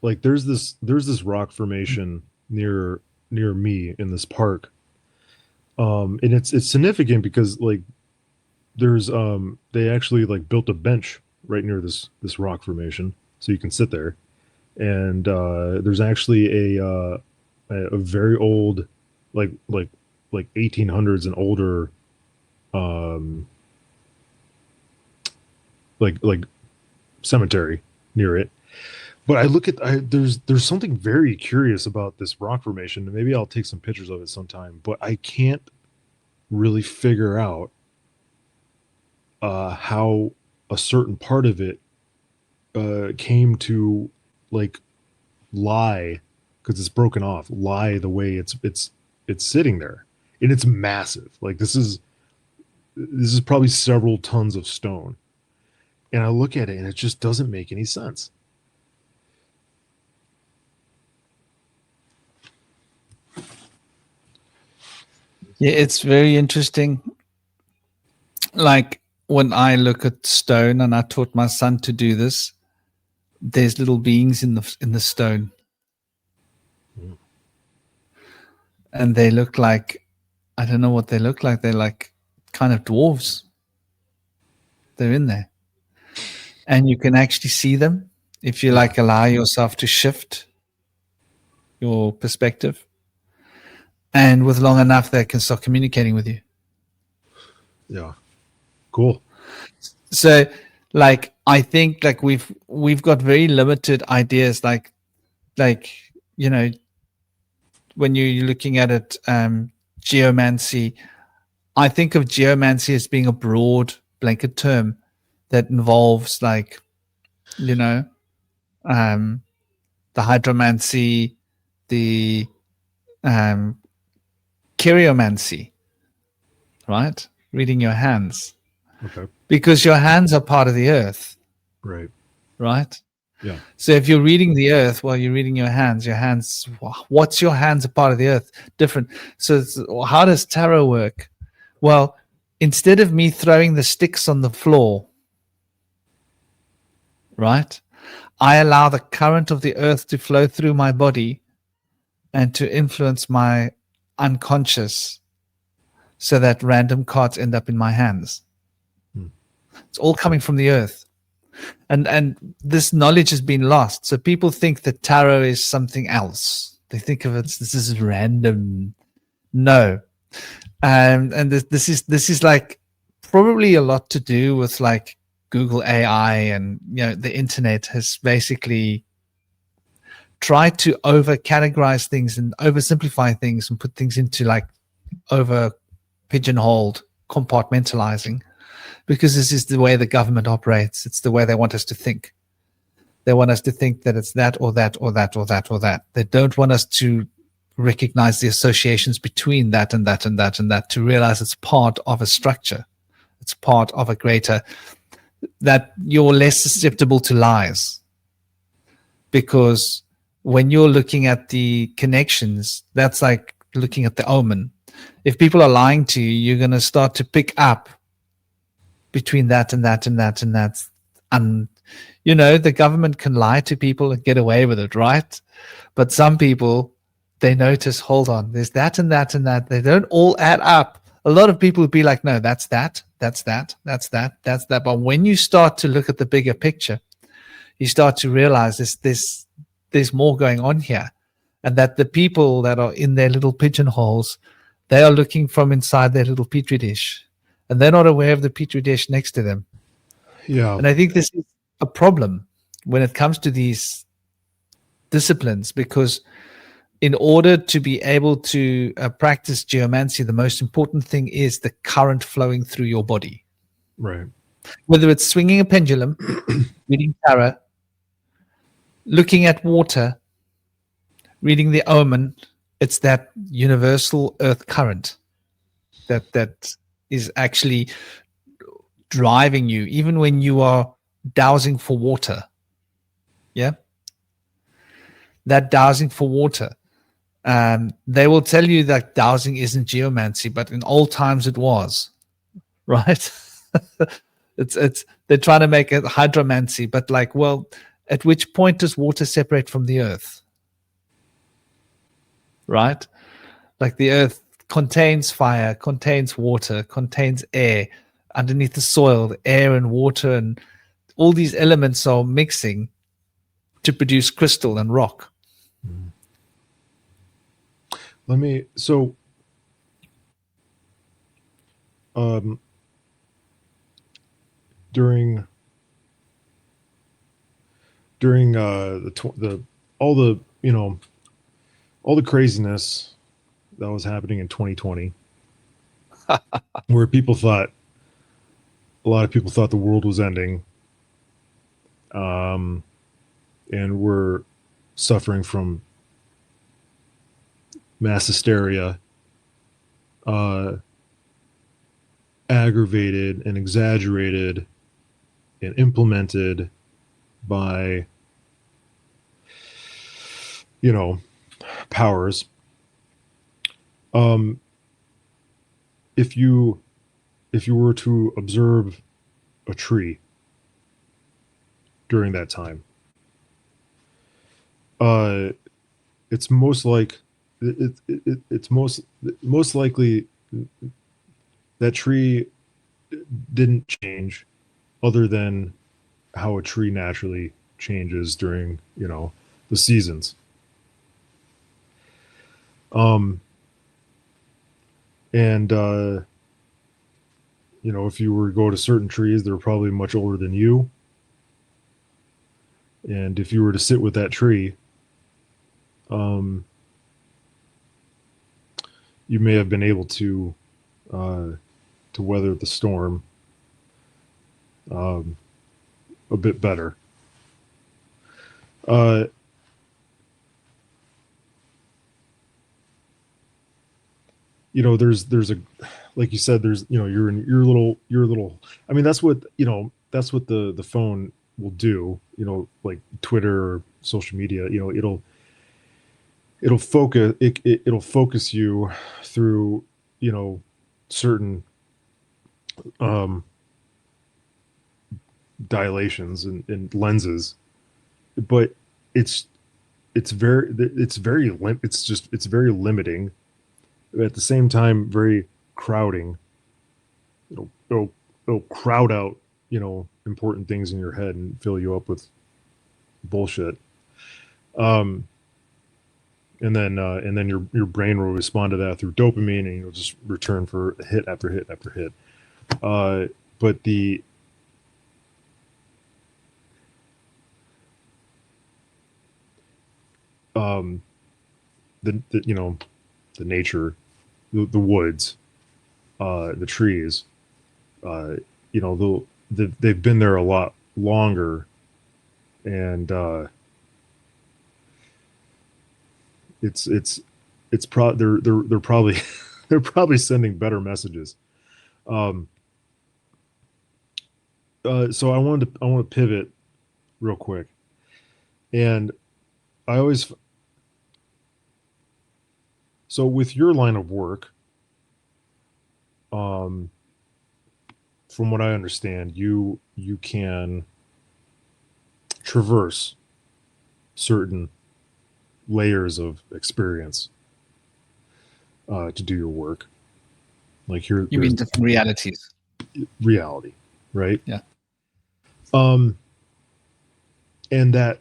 Like there's this rock formation near me in this park. And it's significant because like there's they actually like built a bench right near this rock formation so you can sit there. And there's actually a very old like 1800s and older like cemetery near it. But I look at there's something very curious about this rock formation. Maybe I'll take some pictures of it sometime, but I can't really figure out how a certain part of it came to like lie, because it's broken off, lie the way it's sitting there, and it's massive. Like this is probably several tons of stone, and I look at it and it just doesn't make any sense. Yeah, it's very interesting. Like when I look at stone, and I taught my son to do this, there's little beings in the stone. And they look like, I don't know what they look like. They're like kind of dwarves. They're in there. And you can actually see them if you like allow yourself to shift your perspective. And with long enough, they can start communicating with you. Yeah. Cool. So like I think like we've got very limited ideas, like you know, when you're looking at it, geomancy, I think of geomancy as being a broad blanket term that involves like, you know, the hydromancy, the cheomancy, right? Reading your hands. Okay. Because your hands are part of the earth. Right. Right? Yeah. So if you're reading the earth while you're reading your hands, what's your hands a part of the earth? Different. So how does tarot work? Well, instead of me throwing the sticks on the floor, right, I allow the current of the earth to flow through my body and to influence my unconscious so that random cards end up in my hands. It's all coming from the earth. And this knowledge has been lost. So people think that tarot is something else. They think of it, this is random. No. And this is like probably a lot to do with like Google AI, and you know the internet has basically try to over categorize things and oversimplify things and put things into like over pigeonholed compartmentalizing, because this is the way the government operates. It's the way they want us to think. They want us to think that it's that or that or that or that or that. They don't want us to recognize the associations between that and that and that and that, to realize it's part of a structure. It's part of a greater, that you're less susceptible to lies. Because when you're looking at the connections, that's like looking at the omen. If people are lying to you, you're going to start to pick up between that and that and that and that. And, you know, the government can lie to people and get away with it, right? But some people, they notice, hold on, there's that and that and that. They don't all add up. A lot of people would be like, no, that's that, that's that, that's that, that's that. But when you start to look at the bigger picture, you start to realize there's more going on here. And that the people that are in their little pigeonholes, they are looking from inside their little petri dish. And they're not aware of the petri dish next to them. Yeah. And I think this is a problem when it comes to these disciplines, because in order to be able to practice geomancy, the most important thing is the current flowing through your body. Right. Whether it's swinging a pendulum, reading tarot, looking at water, reading the omen, it's that universal earth current that is actually driving you, even when you are dowsing for water. Yeah? That dowsing for water. They will tell you that dowsing isn't geomancy, but in old times it was, right? it's they're trying to make it hydromancy, but like, well, at which point does water separate from the earth? Right? Like the earth contains fire, contains water, contains air. Underneath the soil, the air and water and all these elements are mixing to produce crystal and rock. So during all the craziness that was happening in 2020, where a lot of people thought the world was ending, and we're suffering from mass hysteria, aggravated and exaggerated and implemented by, powers. If you were to observe a tree during that time, it's most likely that tree didn't change, other than how a tree naturally changes during the seasons. If you were to go to certain trees, they're probably much older than you. And if you were to sit with that tree, you may have been able to weather the storm a bit better. There's a, like you said, there's, you're in your little, I mean, that's what the phone will do, like Twitter or social media, it'll focus you through, certain dilations and lenses, but it's very limiting. At the same time, very crowding. It'll crowd out, important things in your head and fill you up with bullshit. And then your brain will respond to that through dopamine, and you'll just return for hit after hit after hit. But the the nature, the woods, the trees, they've been there a lot longer, and they're probably they're probably sending better messages. So I want to pivot real quick, and so with your line of work, from what I understand, you can traverse certain layers of experience to do your work. Like here, You mean different realities? Reality, right? Yeah. And that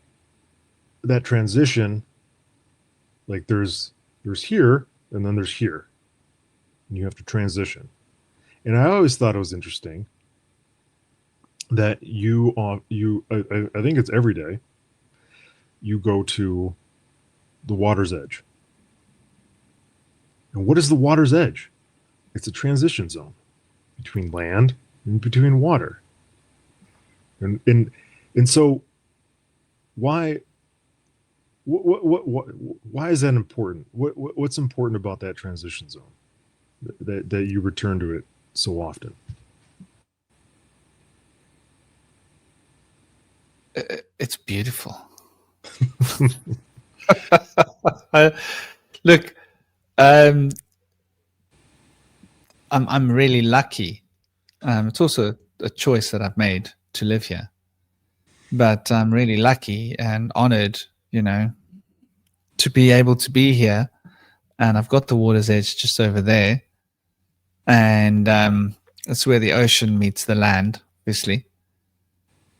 transition, like there's here and then there's here, and you have to transition. And I always thought it was interesting that I think it's every day you go to the water's edge. And what is the water's edge? It's a transition zone between land and between water. And so why is that important? What's important about that transition zone that you return to it so often? It's beautiful. Look, I'm really lucky. It's also a choice that I've made to live here, but I'm really lucky and honored, to be able to be here. And I've got the water's edge just over there, and it's where the ocean meets the land, obviously.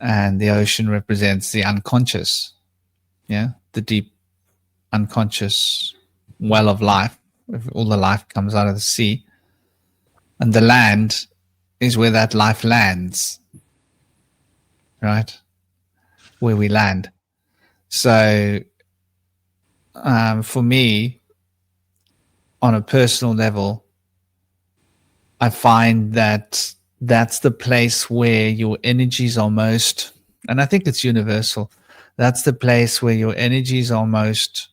And the ocean represents the unconscious, the deep unconscious well of life. All the life comes out of the sea. And the land is where that life lands, right? Where we land. So for me, on a personal level, I find that that's the place where your energies are most, and I think it's universal, that's the place where your energies are most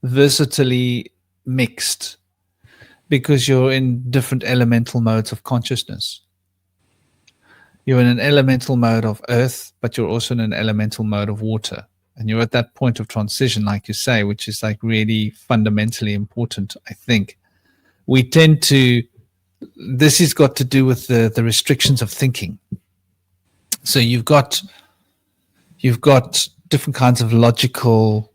versatilely mixed, because you're in different elemental modes of consciousness. You're in an elemental mode of earth, but you're also in an elemental mode of water. And you're at that point of transition, like you say, which is like really fundamentally important, I think. We tend to, this has got to do with the restrictions of thinking. So you've got different kinds of logical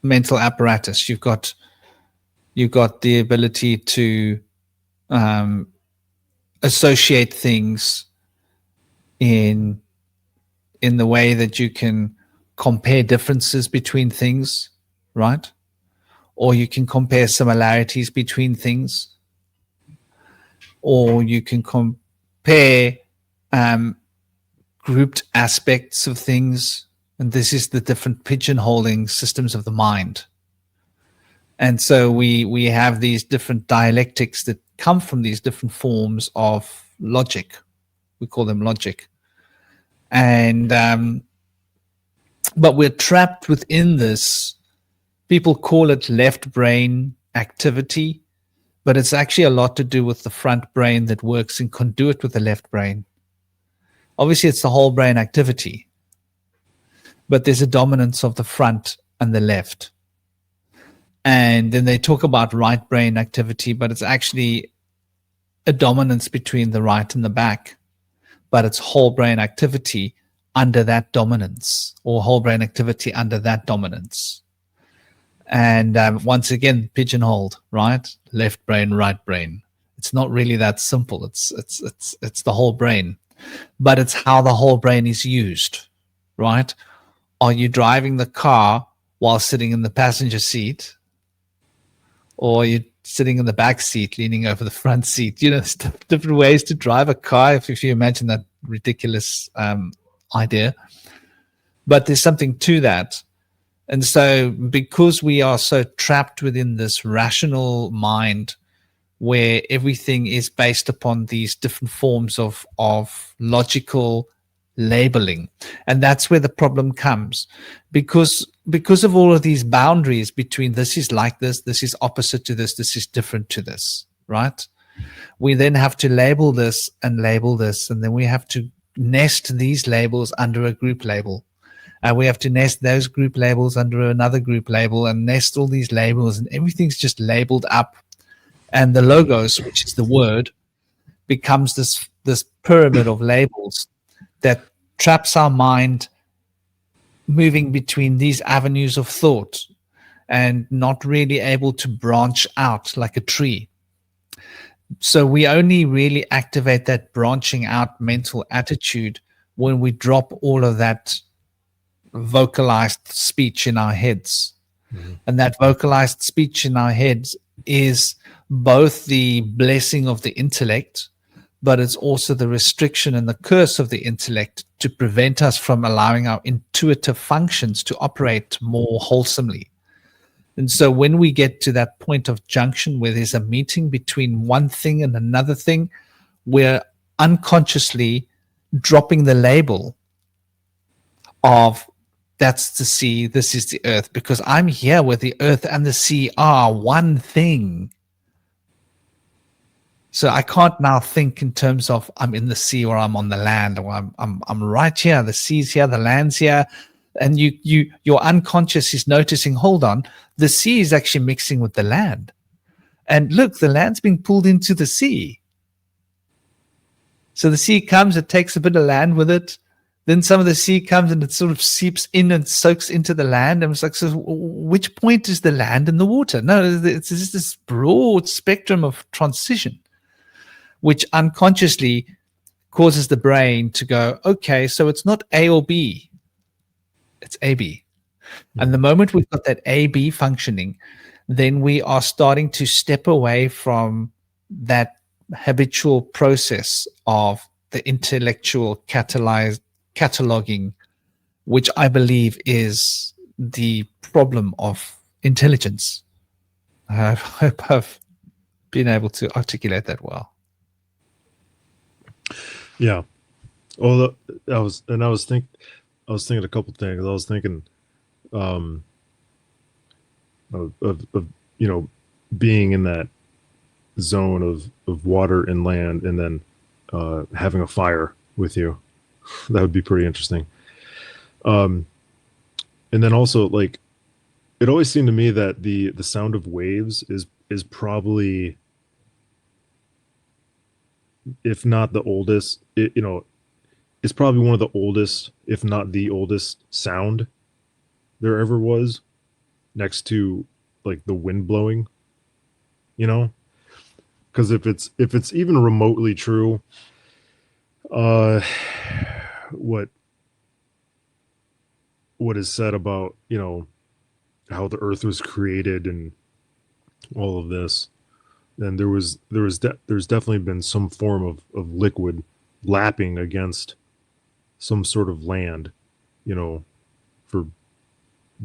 mental apparatus. You've got the ability to associate things in the way that you can compare differences between things, right? Or you can compare similarities between things, or you can compare grouped aspects of things. And this is the different pigeonholing systems of the mind. And so we have these different dialectics that come from these different forms of logic. We call them logic. And but we're trapped within this. People call it left brain activity, but it's actually a lot to do with the front brain that works in conduit with the left brain. Obviously, it's the whole brain activity, but there's a dominance of the front and the left. And then they talk about right brain activity, but it's actually a dominance between the right and the back, but it's whole brain activity under that dominance, or whole brain activity under that dominance. And once again, pigeonholed, right? Left brain, right brain. It's not really that simple. It's the whole brain, but it's how the whole brain is used, right? Are you driving the car while sitting in the passenger seat, or are you sitting in the back seat, leaning over the front seat. You know, different ways to drive a car, if you imagine that ridiculous idea. But there's something to that. And so because we are so trapped within this rational mind where everything is based upon these different forms of logical labeling, and that's where the problem comes, because of all of these boundaries between this is like this is opposite to this is different to this, right? We then have to label this, and then we have to nest these labels under a group label. And we have to nest those group labels under another group label, and nest all these labels, and everything's just labeled up. And the logos, which is the word, becomes this pyramid of labels that traps our mind moving between these avenues of thought and not really able to branch out like a tree. So we only really activate that branching out mental attitude when we drop all of that vocalized speech in our heads. Mm-hmm. And that vocalized speech in our heads is both the blessing of the intellect, but it's also the restriction and the curse of the intellect to prevent us from allowing our intuitive functions to operate more wholesomely. And so when we get to that point of junction where there's a meeting between one thing and another thing, we're unconsciously dropping the label of that's the sea, this is the earth, because I'm here where the earth and the sea are one thing. So I can't now think in terms of I'm in the sea or I'm on the land, or I'm right here, the sea's here, the land's here. And your unconscious is noticing, hold on, the sea is actually mixing with the land. And look, the land's being pulled into the sea. So the sea comes, it takes a bit of land with it. Then some of the sea comes and it sort of seeps in and soaks into the land. And it's like, so which point is the land and the water? No, it's just this broad spectrum of transition, which unconsciously causes the brain to go, okay, so it's not A or B, it's AB. And the moment we've got that AB functioning, then we are starting to step away from that habitual process of the intellectual cataloging, which I believe is the problem of intelligence. I hope I've been able to articulate that well. Yeah. Well, I was thinking a couple things. I was thinking of you know, being in that zone of water and land, and then having a fire with you. That would be pretty interesting. And then also, like, it always seemed to me that the sound of waves is probably, if not the oldest, it's probably one of the oldest, if not the oldest sound there ever was, next to like the wind blowing, because if it's even remotely true, what is said about, how the earth was created and all of this, then there's definitely been some form of liquid lapping against some sort of land, for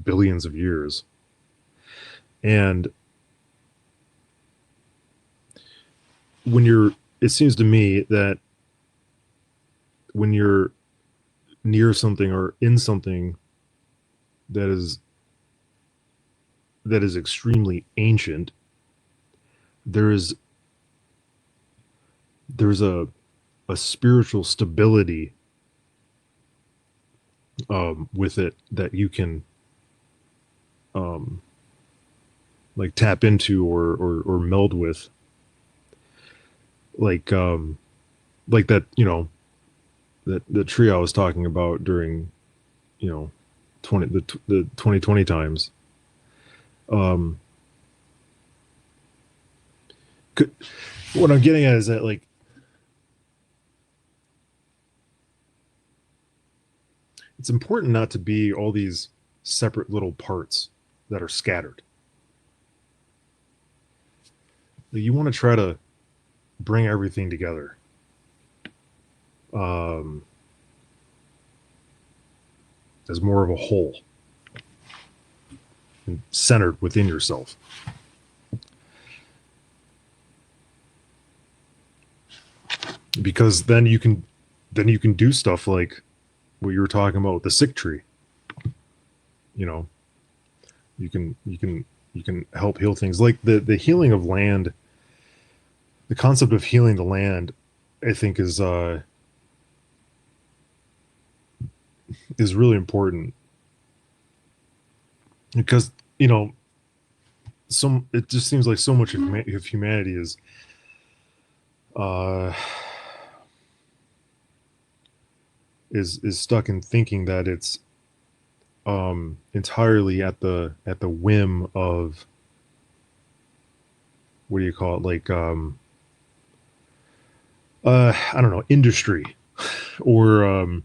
billions of years. And it seems to me that when you're near something or in something that is extremely ancient, there's a spiritual stability with it that you can like tap into or meld with, like that, that the tree I was talking about during, the 2020 times. What I'm getting at is that, like, it's important not to be all these separate little parts that are scattered. you want to try to bring everything together. As more of a whole and centered within yourself. Because then you can do stuff like what you were talking about with the sick tree. You know, you can help heal things like the healing of land. The concept of healing the land, I think, is really important, because it just seems like so much of humanity is stuck in thinking that it's entirely at the whim of, what do you call it, like I don't know, industry, or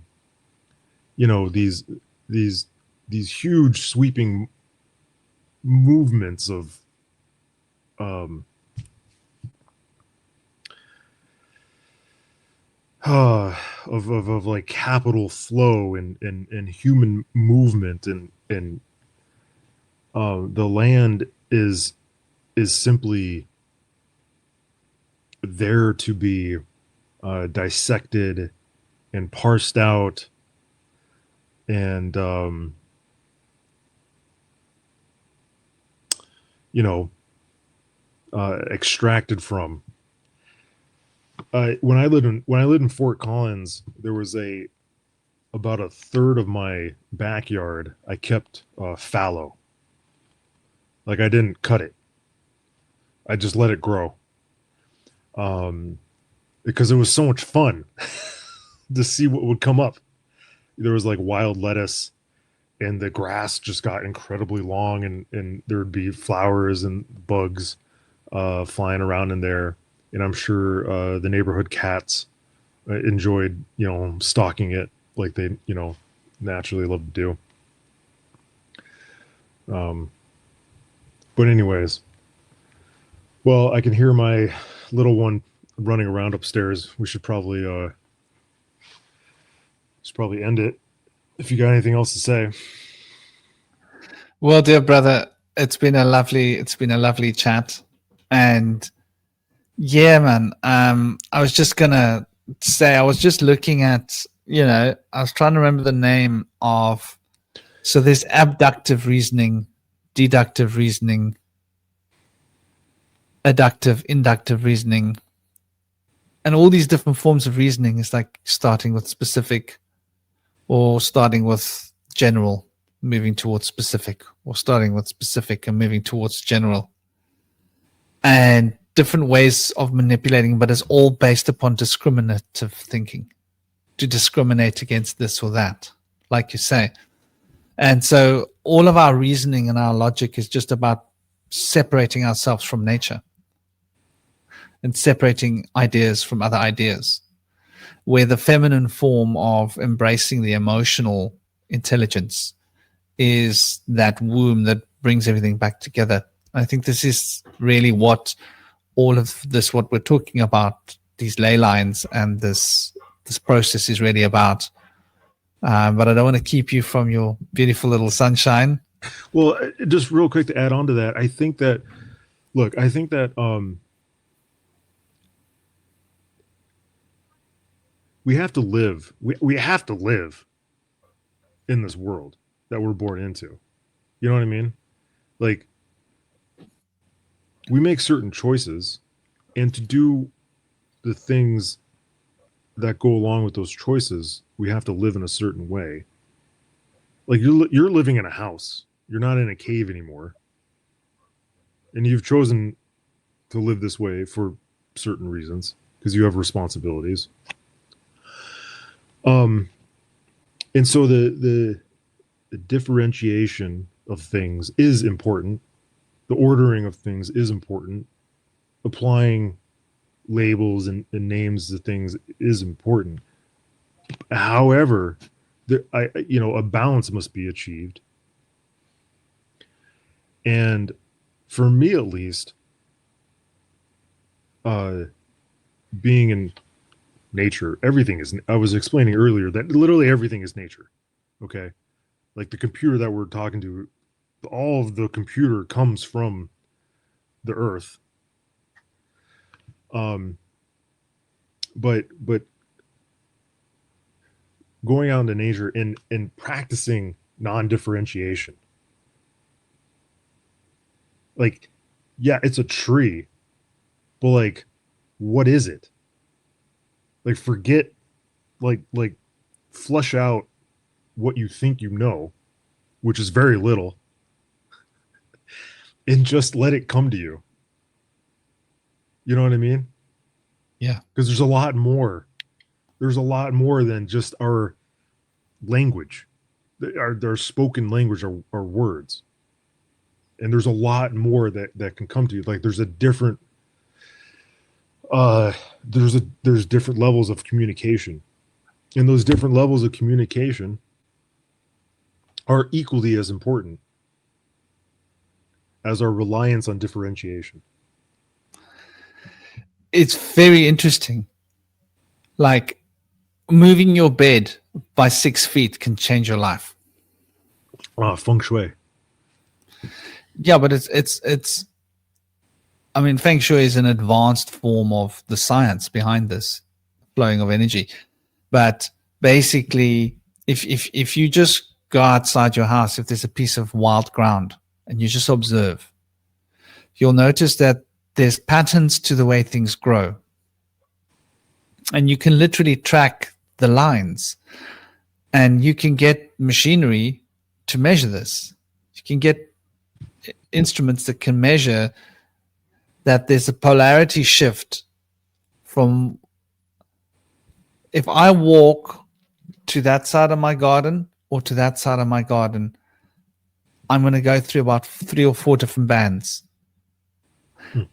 these huge sweeping movements of like capital flow and human movement, and the land is simply there to be dissected and parsed out and extracted from. When I lived in Fort Collins, there was about a third of my backyard I kept fallow. Like, I didn't cut it. I just let it grow. Because it was so much fun to see what would come up. There was like wild lettuce, and the grass just got incredibly long, and there would be flowers and bugs flying around in there. And I'm sure the neighborhood cats enjoyed, stalking it like they, naturally love to do. But anyways, well, I can hear my little one running around upstairs. We should probably end it. If you got anything else to say. Well, dear brother, it's been a lovely chat, and yeah, man. I was just gonna say, I was just looking at, I was trying to remember the name of. So there's abductive reasoning, deductive reasoning, adductive, inductive reasoning, and all these different forms of reasoning is like starting with specific, or starting with general, moving towards specific, or starting with specific and moving towards general. And different ways of manipulating, but it's all based upon discriminative thinking, to discriminate against this or that, like you say. And so all of our reasoning and our logic is just about separating ourselves from nature and separating ideas from other ideas, where the feminine form of embracing the emotional intelligence is that womb that brings everything back together. I think this is really what all of this, what we're talking about, these ley lines and this process is really about. But I don't want to keep you from your beautiful little sunshine. Well, just real quick to add on to that, I think that we have to live. We have to live in this world that we're born into. You know what I mean? Like, we make certain choices, and to do the things that go along with those choices, we have to live in a certain way. Like, you're living in a house. You're not in a cave anymore. And you've chosen to live this way for certain reasons, because you have responsibilities. And so the differentiation of things is important. The ordering of things is important. Applying labels and names to things is important. However, a balance must be achieved. And for me, at least, being in nature, everything is. I was explaining earlier that literally everything is nature. Okay, like the computer that we're talking to, all of the computer comes from the earth. But going out into nature and practicing non-differentiation. Like, yeah, it's a tree, but like, what is it? Like, forget, like flush out what you think you know, which is very little, and just let it come to you. You know what I mean? Yeah. Because there's a lot more. There's a lot more than just our language. Our spoken language are words. And there's a lot more that can come to you. Like there's a different there's different levels of communication. And those different levels of communication are equally as important as our reliance on differentiation. It's very interesting. Like moving your bed by 6 feet can change your life. Feng shui. Yeah, but it's I mean, Feng Shui is an advanced form of the science behind this flowing of energy. But basically, if you just go outside your house, if there's a piece of wild ground and you just observe, you'll notice that there's patterns to the way things grow. And you can literally track the lines. And you can get machinery to measure this. You can get instruments that can measure that there's a polarity shift from if I walk to that side of my garden or to that side of my garden, I'm going to go through about 3 or 4 different bands.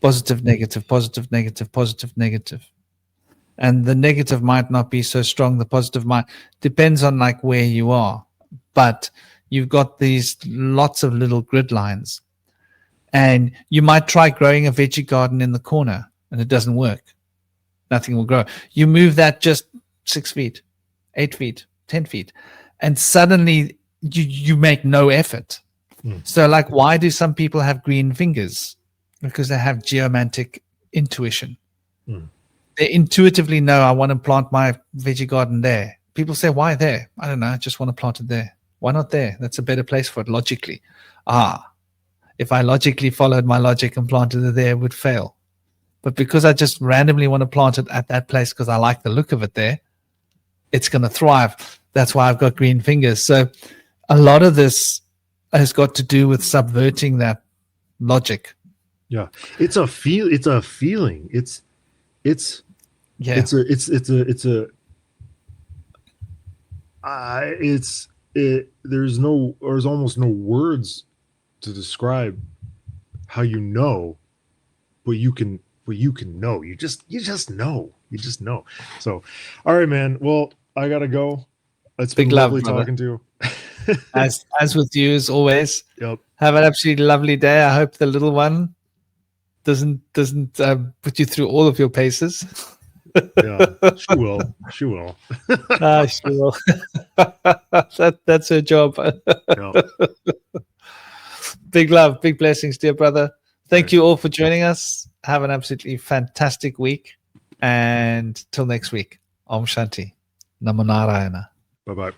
Positive, negative, positive, negative, positive, negative. And the negative might not be so strong. The positive might, depends on like where you are. But you've got these lots of little grid lines. And you might try growing a veggie garden in the corner and it doesn't work. Nothing will grow. You move that just 6 feet, 8 feet, 10 feet, and suddenly you make no effort. So like, why do some people have green fingers? Because they have geomantic intuition. They intuitively know, I want to plant my veggie garden there. People say, why there? I don't know. I just want to plant it there. Why not there? That's a better place for it logically. If I logically followed my logic and planted it there, it would fail. But because I just randomly want to plant it at that place because I like the look of it there, it's going to thrive. That's why I've got green fingers. So a lot of this has got to do with subverting that logic. Yeah. It's a feeling. There's almost no words to describe how you know, but you can know. You just know. So, all right, man. Well, I gotta go. It's been lovely talking to you. as with you as always. Yep. Have an absolutely lovely day. I hope the little one doesn't put you through all of your paces. Yeah, she will. She will. She will. That's her job. Yep. Big love, big blessings, dear brother. Thank you all for joining us. Have an absolutely fantastic week. And till next week, Om Shanti. Namo Narayana. Bye-bye.